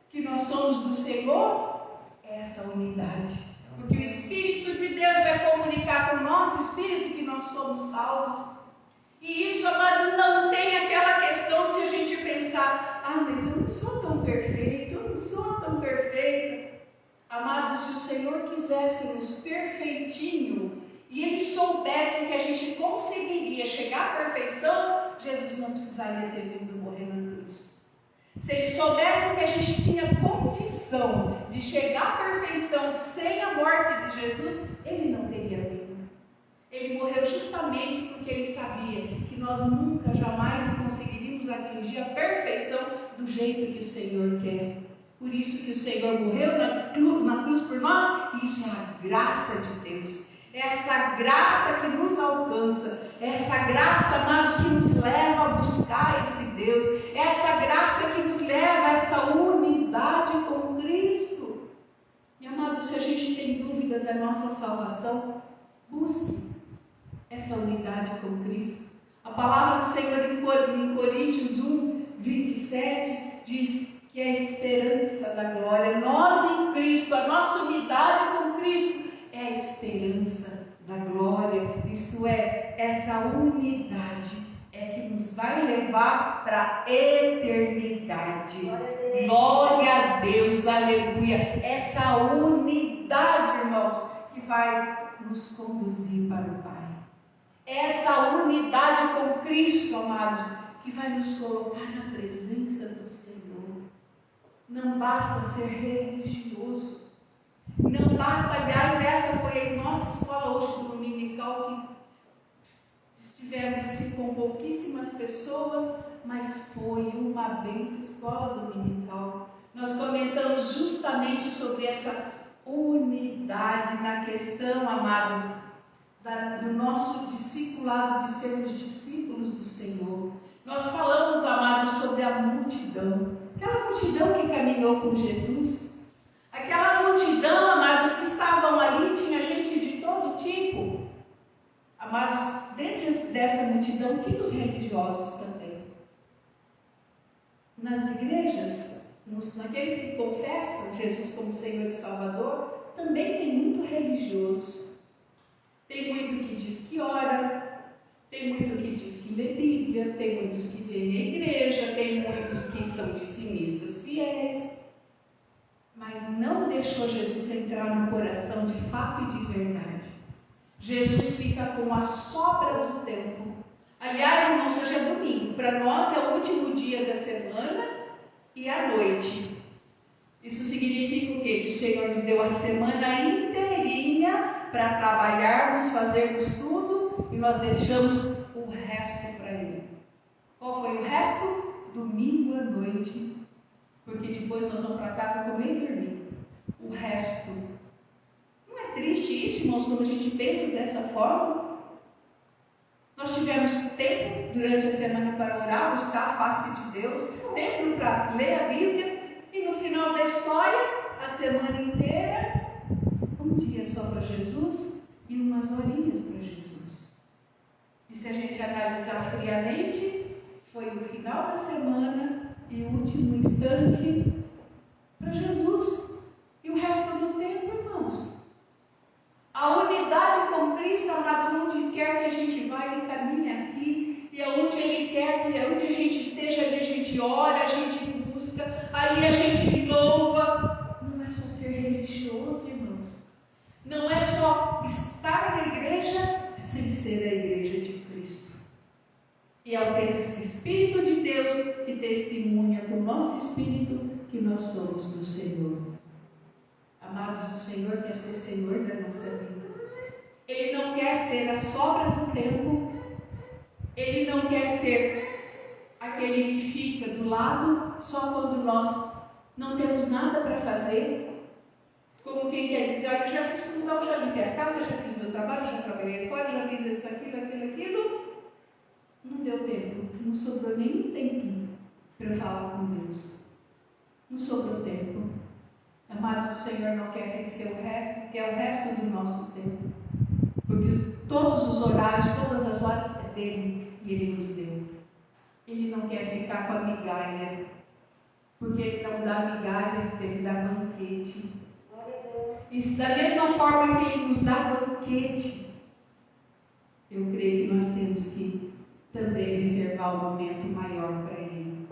que nós somos do Senhor? É essa unidade, porque o Espírito de Deus vai comunicar com o nosso Espírito que nós somos salvos. E isso, amados, não tem aquela questão de a gente pensar: ah, mas eu não sou tão perfeito, eu não sou tão perfeita. Amados, se o Senhor quisesse-nos perfeitinho e Ele soubesse que a gente conseguiria chegar à perfeição, Jesus não precisaria ter vindo morrer na cruz. Se Ele soubesse que a gente tinha condição de chegar à perfeição sem a morte de Jesus, Ele não teria vindo. Ele morreu justamente porque Ele sabia que nós nunca, jamais conseguiríamos atingir a perfeição do jeito que o Senhor quer. Por isso que o Senhor morreu na cruz por nós, e isso é a graça de Deus. É essa graça que nos alcança, é essa graça, amados, que nos leva a buscar esse Deus, é essa graça que nos leva a essa unidade com Cristo. E, amados, se a gente tem dúvida da nossa salvação, busque essa unidade com Cristo. A palavra do Senhor em Coríntios 1, 27 diz que é a esperança da glória. Nós em Cristo, a nossa unidade com Cristo é a esperança da glória. Isto é, essa unidade é que nos vai levar para a eternidade. Glória a Deus, aleluia. Essa unidade, irmãos, que vai nos conduzir para o Pai. Essa unidade com Cristo, amados, que vai nos colocar na presença do Senhor. Não basta ser religioso. Não basta, aliás, essa foi a nossa escola hoje do dominical, que estivemos assim com pouquíssimas pessoas, mas foi uma benção escola dominical. Nós comentamos justamente sobre essa unidade na questão, amados, do nosso discipulado, de sermos discípulos do Senhor. Nós falamos, amados, sobre a multidão, aquela multidão que caminhou com Jesus, aquela multidão, amados, que estavam ali, tinha gente de todo tipo. Amados, dentro dessa multidão tinha os religiosos também. Nas igrejas, naqueles que confessam Jesus como Senhor e Salvador, também tem muito religioso. Tem muito que diz que ora, tem muito que diz que lê Bíblia, tem muitos que vêm à igreja, tem muitos que são dizimistas fiéis, mas não deixou Jesus entrar no coração de fato e de verdade. Jesus fica com a sobra do tempo. Aliás, irmãos, hoje é domingo. Para nós é o último dia da semana e a noite. Isso significa o quê? Que o Senhor nos deu a semana inteirinha para trabalharmos, fazermos tudo e nós deixamos o resto para Ele. Qual foi o resto? Domingo à noite. Porque depois nós vamos para casa comer e dormir. O resto. Não é triste isso, irmãos, quando a gente pensa dessa forma? Nós tivemos tempo durante a semana para orar, buscar a face de Deus, tempo para ler a Bíblia, e no final da história, a semana inteira, um dia só para Jesus e umas horinhas para Jesus. E se a gente analisar friamente, foi o final da semana e o último instante para Jesus. E o resto do tempo, irmãos. A unidade com Cristo, amados, onde quer que a gente vá, Ele caminha aqui, e aonde Ele quer, onde a gente esteja, ali a gente ora, a gente busca, ali a gente louva. Não é só ser religioso, irmãos. Não é só estar na igreja sem ser a igreja de Cristo. E ao ter esse Espírito de Deus que testemunha com o nosso Espírito que nós somos do Senhor. Amados, o Senhor quer ser Senhor da nossa vida. Ele não quer ser a sobra do tempo. Ele não quer ser aquele que fica do lado só quando nós não temos nada para fazer. Como quem quer dizer, olha, eu já fiz tudo, já limpei a casa, já fiz meu trabalho, já trabalhei fora, já fiz isso, aquilo. Não deu tempo, não sobrou nenhum tempinho para falar com Deus. Não sobrou tempo. Amados, o Senhor não quer vencer o resto, quer o resto do nosso tempo. Porque todos os horários, todas as horas é dele e Ele nos deu. Ele não quer ficar com a migalha, porque Ele não dá migalha, Ele dá banquete. E da mesma forma que Ele nos dá banquete, eu creio que nós temos que também reservar um momento maior para Ele,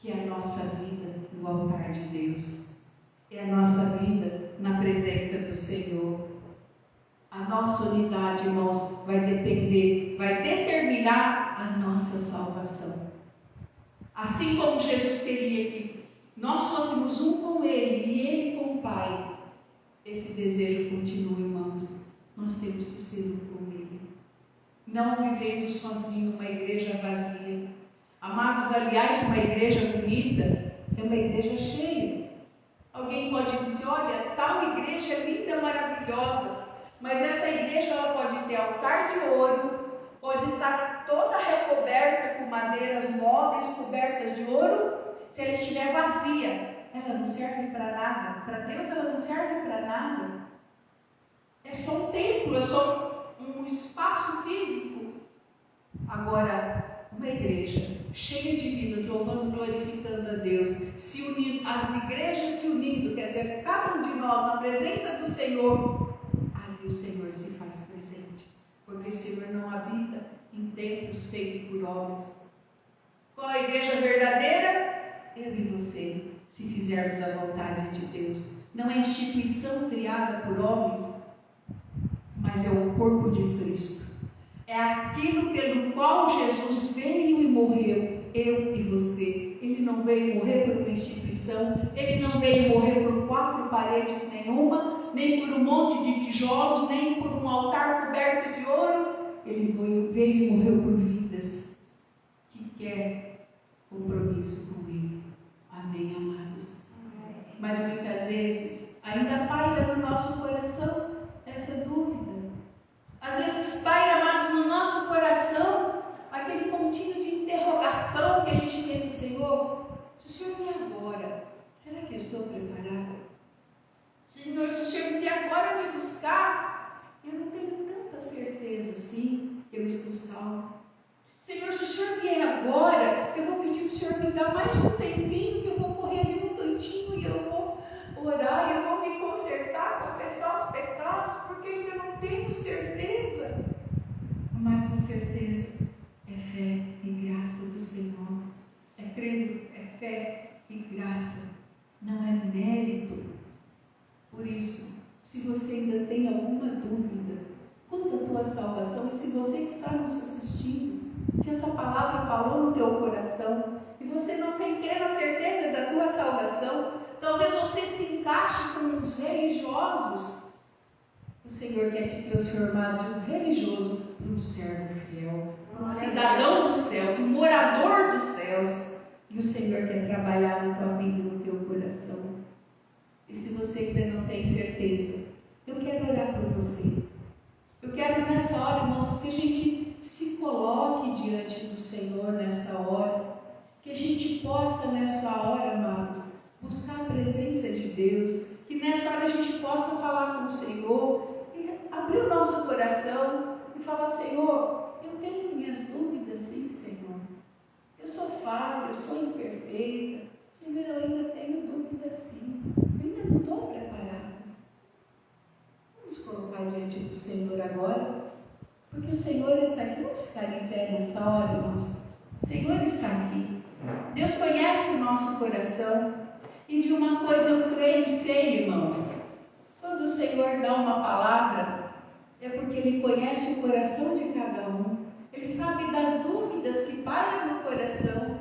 que é a nossa vida no altar de Deus. É a nossa vida na presença do Senhor. A nossa unidade, irmãos, vai depender, vai determinar a nossa salvação. Assim como Jesus queria que nós fôssemos um com Ele e Ele com o Pai, esse desejo continua, irmãos. Nós temos que ser um com Ele. Não vivendo sozinho uma igreja vazia. Amados, aliás, uma igreja bonita é uma igreja cheia. Alguém pode dizer, olha, tal igreja é linda, maravilhosa, mas essa igreja ela pode ter altar de ouro, pode estar toda recoberta com madeiras nobres, cobertas de ouro, se ela estiver vazia, ela não serve para nada. Para Deus ela não serve para nada. É só um templo, é só um espaço físico. Agora, uma igreja cheia de vidas, louvando, glorificando a Deus, se unindo, as igrejas se unindo, quer dizer, cada um de nós na presença do Senhor, ali o Senhor se faz presente, porque o Senhor não habita em templos feitos por homens. Qual a igreja verdadeira? Eu e você, se fizermos a vontade de Deus. Não é instituição criada por homens, mas é o corpo de Cristo. É aquilo pelo qual Jesus veio e morreu, eu e você. Ele não veio morrer por uma instituição, Ele não veio morrer por 4 paredes nenhuma, nem por um monte de tijolos, nem por um altar coberto de ouro. Ele veio e morreu por vidas que quer compromisso com Ele. Amém, amados? Amém. Mas muitas vezes ainda paira no nosso coração essa dúvida. Às vezes paira, amados, no nosso coração aquele pontinho de interrogação que a gente pensa, Senhor, se o Senhor vier agora, será que eu estou preparada? Senhor, se o Senhor vier agora me buscar, eu não tenho tanta certeza assim que eu estou salvo. Senhor, se o Senhor vier agora, eu vou pedir para o Senhor me dar mais um tempinho que eu vou correr ali no minutinho e eu vou orar, eu vou me consertar, confessar os pecados, porque eu ainda não tenho certeza. Mas a certeza é fé e graça do Senhor. É credo, é fé e graça. Não é mérito. Por isso, se você ainda tem alguma dúvida quanto à tua salvação, e se você que está nos assistindo, que essa palavra falou no teu coração, e você não tem plena certeza da tua salvação, talvez você se encaixe com os religiosos. O Senhor quer te transformar de um religioso para um servo fiel, um cidadão dos céus, um morador dos céus. E o Senhor quer trabalhar na tua vida, no teu coração. E se você ainda não tem certeza, eu quero orar por você. Eu quero nessa hora, irmãos, que a gente se coloque diante do Senhor nessa hora. Que a gente possa nessa hora, amados, buscar a presença de Deus. Que nessa hora a gente possa falar com o Senhor e abrir o nosso coração e falar: Senhor, eu tenho minhas dúvidas, sim, Senhor. Eu sou falha, eu sou imperfeita. Senhor, eu ainda tenho dúvidas, sim. Eu ainda não estou preparada. Vamos colocar diante do Senhor agora, porque o Senhor está aqui. Vamos ficar em pé nessa hora, irmãos. O Senhor está aqui. Deus conhece o nosso coração. E de uma coisa eu creio e sei, irmãos. Quando o Senhor dá uma palavra, é porque Ele conhece o coração de cada um. Ele sabe das dúvidas que pairam no coração.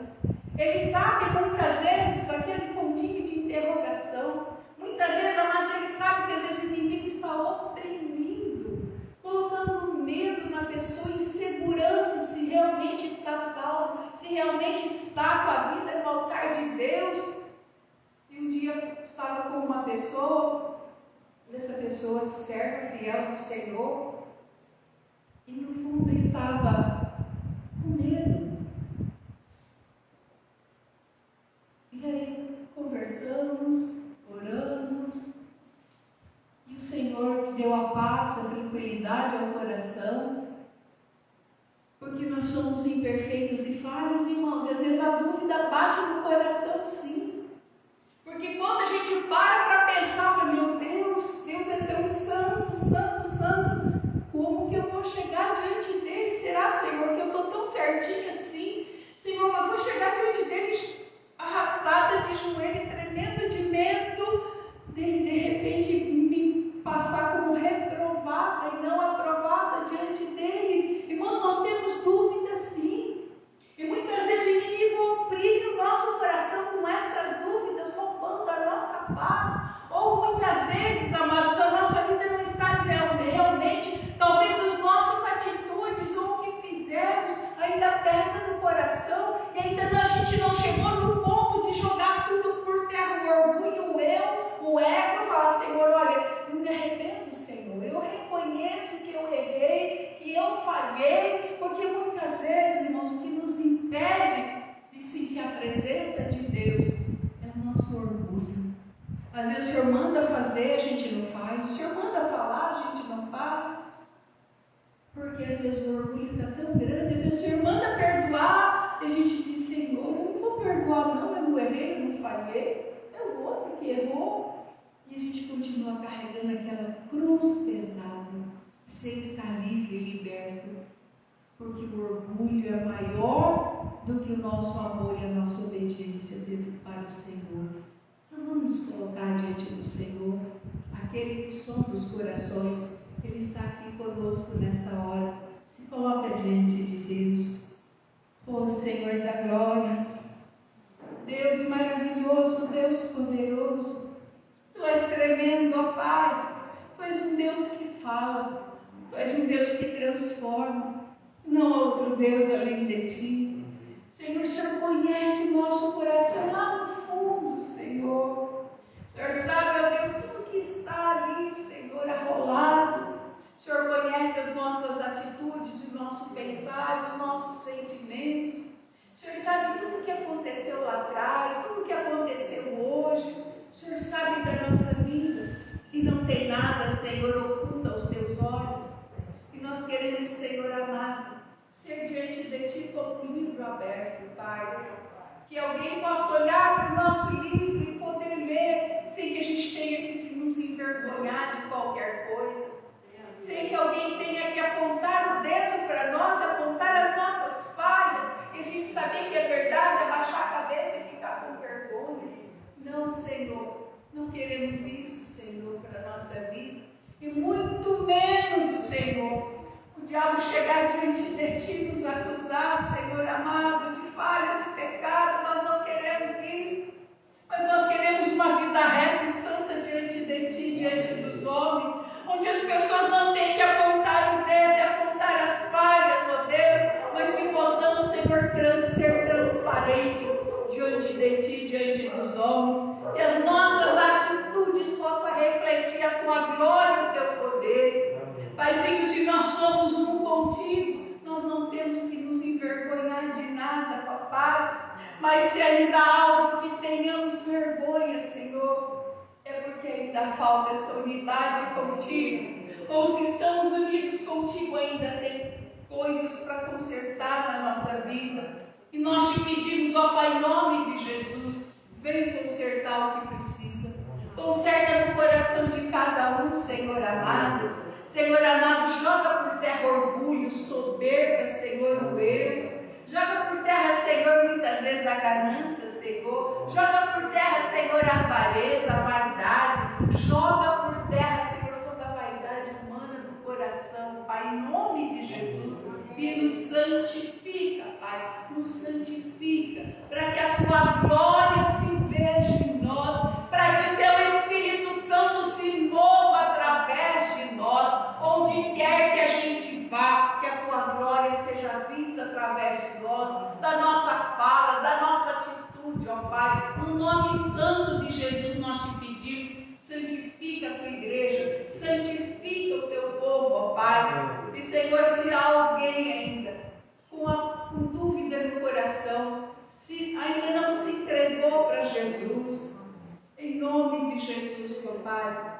Ele sabe muitas vezes aquele pontinho de interrogação. Muitas vezes, amados, Ele sabe que às vezes o inimigo está oprimindo, colocando medo na pessoa, insegurança se realmente está salvo, se realmente está com a vida no altar de Deus. E um dia eu estava com uma pessoa, essa pessoa serva, fiel do Senhor, e no fundo estava com medo. E aí conversamos, oramos, e o Senhor deu a paz, a tranquilidade ao coração, porque nós somos imperfeitos e falhos, irmãos, e às vezes a dúvida bate no coração, sim. Porque quando a gente para pensar, meu Deus, Deus é tão santo, santo, santo, como que eu vou chegar diante dele? Será, Senhor, que eu estou tão certinho assim? Senhor, eu vou chegar diante dele arrastada de joelho, tremendo de medo, dele de repente me passar como reprovada e não aprovada diante dele. Irmãos, nós temos dúvidas, sim. E muitas vezes o inimigo oprime o nosso coração com essas dúvidas, roubando a nossa paz. Ou muitas vezes, amados, a nossa vida não está realmente, talvez as nossas atitudes ou o que fizemos ainda pesa no coração e ainda a gente não chegou no ponto de jogar tudo por terra, o orgulho, o eu, o ego, falar: Senhor, olha, eu me arrependo, Senhor, eu reconheço que eu errei, que eu falhei, porque muitas vezes, irmãos, o que nos impede de sentir a presença de Deus é o nosso orgulho. Às vezes o Senhor manda fazer, a gente não faz, o Senhor manda falar, a gente não faz, porque às vezes o orgulho está tão grande. Às vezes o Senhor manda perdoar, e a gente diz: Senhor, eu não vou perdoar não, eu não errei, eu não falhei, é o outro que errou, e a gente continua carregando aquela cruz pesada, sem estar livre e liberto, porque o orgulho é maior do que o nosso amor e a nossa obediência para o Senhor. Então vamos colocar diante do Senhor, aquele que sonda os corações. Ele está aqui conosco nessa hora. Se coloca diante de Deus. Oh Senhor da glória, Deus maravilhoso, Deus poderoso, Tu és tremendo, ó Pai. Tu és um Deus que fala, Tu és um Deus que transforma, não há outro Deus além de Ti. Senhor, o Senhor conhece o nosso coração lá no fundo, Senhor. O Senhor sabe, ó Deus, tudo que está ali, Senhor, arrolado. O Senhor conhece as nossas atitudes, o nosso pensar, os nossos sentimentos. O Senhor sabe tudo o que aconteceu lá atrás, tudo o que aconteceu hoje. O Senhor sabe da nossa vida. E não tem nada, Senhor, oculto aos Teus olhos. E nós queremos, Senhor amado, ser diante de Ti como um livro aberto, Pai. Que alguém possa olhar para o nosso livro e poder Não, Senhor, não queremos isso, Senhor, para a nossa vida. E muito menos, Senhor, o diabo chegar diante de Ti, nos acusar, Senhor amado, de falhas e pecado. Nós não queremos isso. Mas nós queremos uma vida reta e santa diante de Ti, diante dos homens, onde as pessoas não têm que apontar o dedo e apontar as falhas, ó Deus, mas que possamos, Senhor, ser transparentes diante de Ti, diante dos homens, que as nossas atitudes possam refletir a Tua glória e o Teu poder. Paizinho, se nós somos um contigo, nós não temos que nos envergonhar de nada, papai. Mas se ainda há algo que tenhamos vergonha, Senhor, é porque ainda falta essa unidade contigo. Ou se estamos unidos contigo, ainda tem coisas para consertar na nossa vida. E nós te pedimos, ó Pai, em nome de Jesus, vem consertar o que precisa. Conserta no coração de cada um, Senhor amado. Senhor amado, joga por terra orgulho, soberba, Senhor, o erro. Joga por terra, Senhor, muitas vezes a ganância, Senhor. Joga por terra, Senhor, a avareza, a vaidade. Joga por terra, Senhor, toda a vaidade humana do coração, Pai, em nome de Jesus. E nos santifica, Pai, nos santifica, para que a Tua glória se veja em nós, para que o Teu Espírito Santo se mova através de nós, onde quer que a gente vá, que a Tua glória seja vista através de nós, da nossa fala, da nossa atitude, ó Pai. No nome santo de Jesus nós te pedimos, santifica a Tua igreja, santifica o Teu povo, ó Pai. E Senhor, se há alguém ainda com dúvida no coração, se ainda não se entregou para Jesus, em nome de Jesus, ó Pai,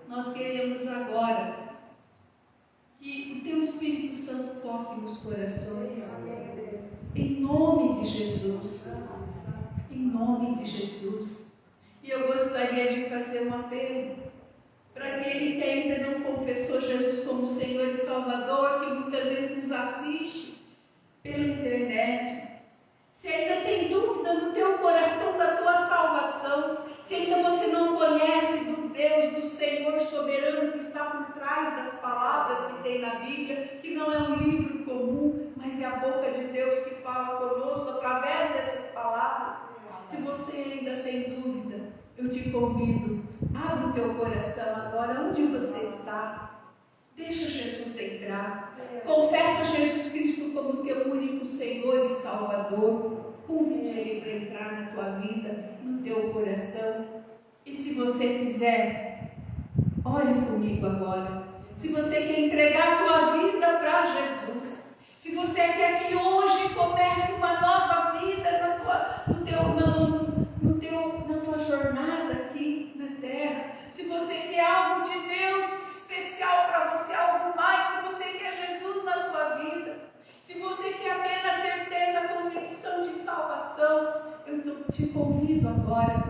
nós queremos agora que o Teu Espírito Santo toque nos corações, em nome de Jesus, em nome de Jesus. E eu gostaria de fazer um apelo para aquele que ainda não confessou Jesus como Senhor e Salvador, que muitas vezes nos assiste pela internet. Se ainda tem dúvida no teu coração da tua salvação, se ainda você não conhece do Deus, do Senhor soberano que está por trás das palavras que tem na Bíblia, que não é um livro comum, mas é a boca de Deus que fala conosco através dessas palavras. Se você ainda tem dúvida, eu te convido, abre o teu coração agora, onde você está. Deixa Jesus entrar. Confessa Jesus Cristo como teu único Senhor e Salvador. Convide Ele para entrar na tua vida, no teu coração. E se você quiser, ore comigo agora. Se você quer entregar a tua vida para Jesus, se você quer que hoje comece uma nova vida na tua jornada aqui na terra, se você quer algo de Deus especial para você, algo mais, se você quer Jesus na tua vida, se você quer apenas certeza, convicção de salvação, eu te convido agora,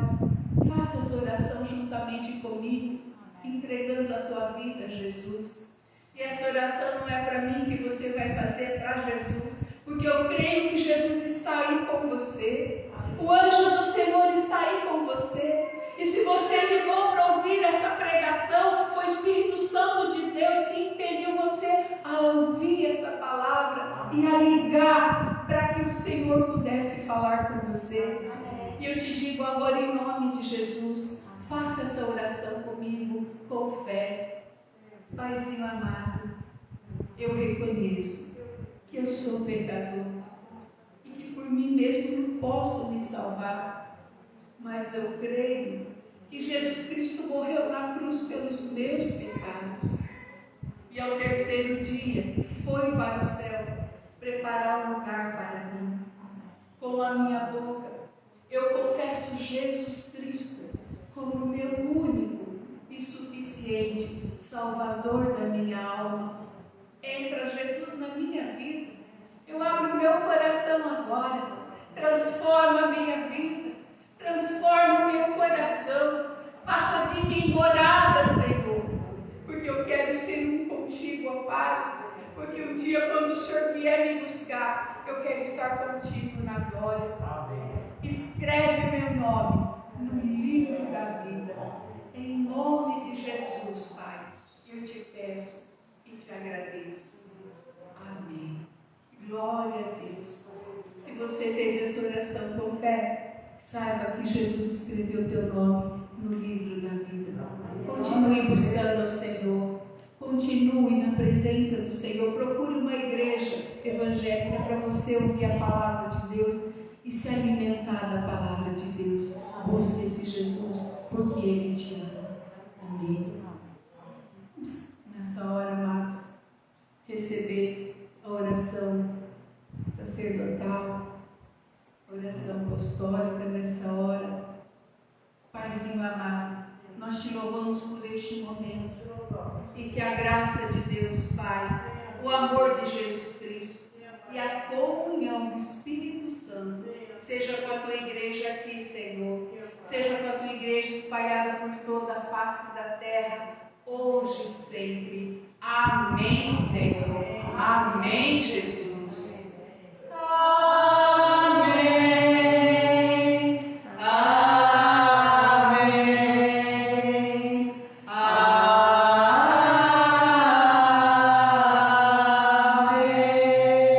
faça essa oração juntamente comigo, entregando a tua vida a Jesus. E essa oração não é para mim que você vai fazer, para Jesus, porque eu creio que Jesus está aí com você, o anjo do Senhor está aí com você. E se você ligou para ouvir essa pregação, foi o Espírito Santo de Deus que impediu você a ouvir essa palavra e a ligar para que o Senhor pudesse falar com você. E eu te digo agora em nome de Jesus, faça essa oração comigo com fé. Paizinho amado, eu reconheço que eu sou pecador e que por mim mesmo não posso me salvar. Mas eu creio que Jesus Cristo morreu na cruz pelos meus pecados. E ao terceiro dia foi para o céu preparar um lugar para mim. Com a minha boca eu confesso Jesus Cristo como meu único e suficiente Salvador da minha alma. Entra Jesus na minha vida. Eu abro meu coração agora. Transforma a minha vida. Transforma o meu coração, faça de mim morada, Senhor, porque eu quero ser um contigo, ó Pai, porque um dia quando o Senhor vier me buscar, eu quero estar contigo na glória. Amém. Escreve meu nome no livro da vida. Em nome de Jesus, Pai, eu te peço e te agradeço. Amém. Glória a Deus. Se você fez essa oração com fé, saiba que Jesus escreveu teu nome no livro da vida. Continue buscando ao Senhor. Continue na presença do Senhor. Procure uma igreja evangélica para você ouvir a palavra de Deus e se alimentar da palavra de Deus. Busque esse Jesus, porque Ele te ama. Amém. Nessa hora, amados, receber a oração sacerdotal, oração apostólica nessa hora. Paizinho amado, nós te louvamos por este momento e que a graça de Deus, Pai, o amor de Jesus Cristo e a comunhão do Espírito Santo seja com a tua igreja aqui, Senhor, seja com a tua igreja espalhada por toda a face da terra, hoje e sempre. Amém, Senhor. Amém, Jesus. Amém. Amém.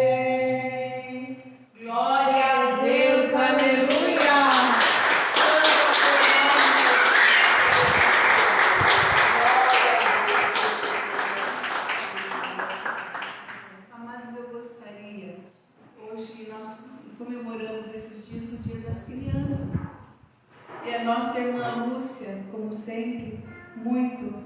Amém. Glória a Deus. Aleluia. Amados, eu gostaria, hoje nós comemoramos esses dias o Dia das Crianças. E a nossa irmã Lúcia, como sempre, muito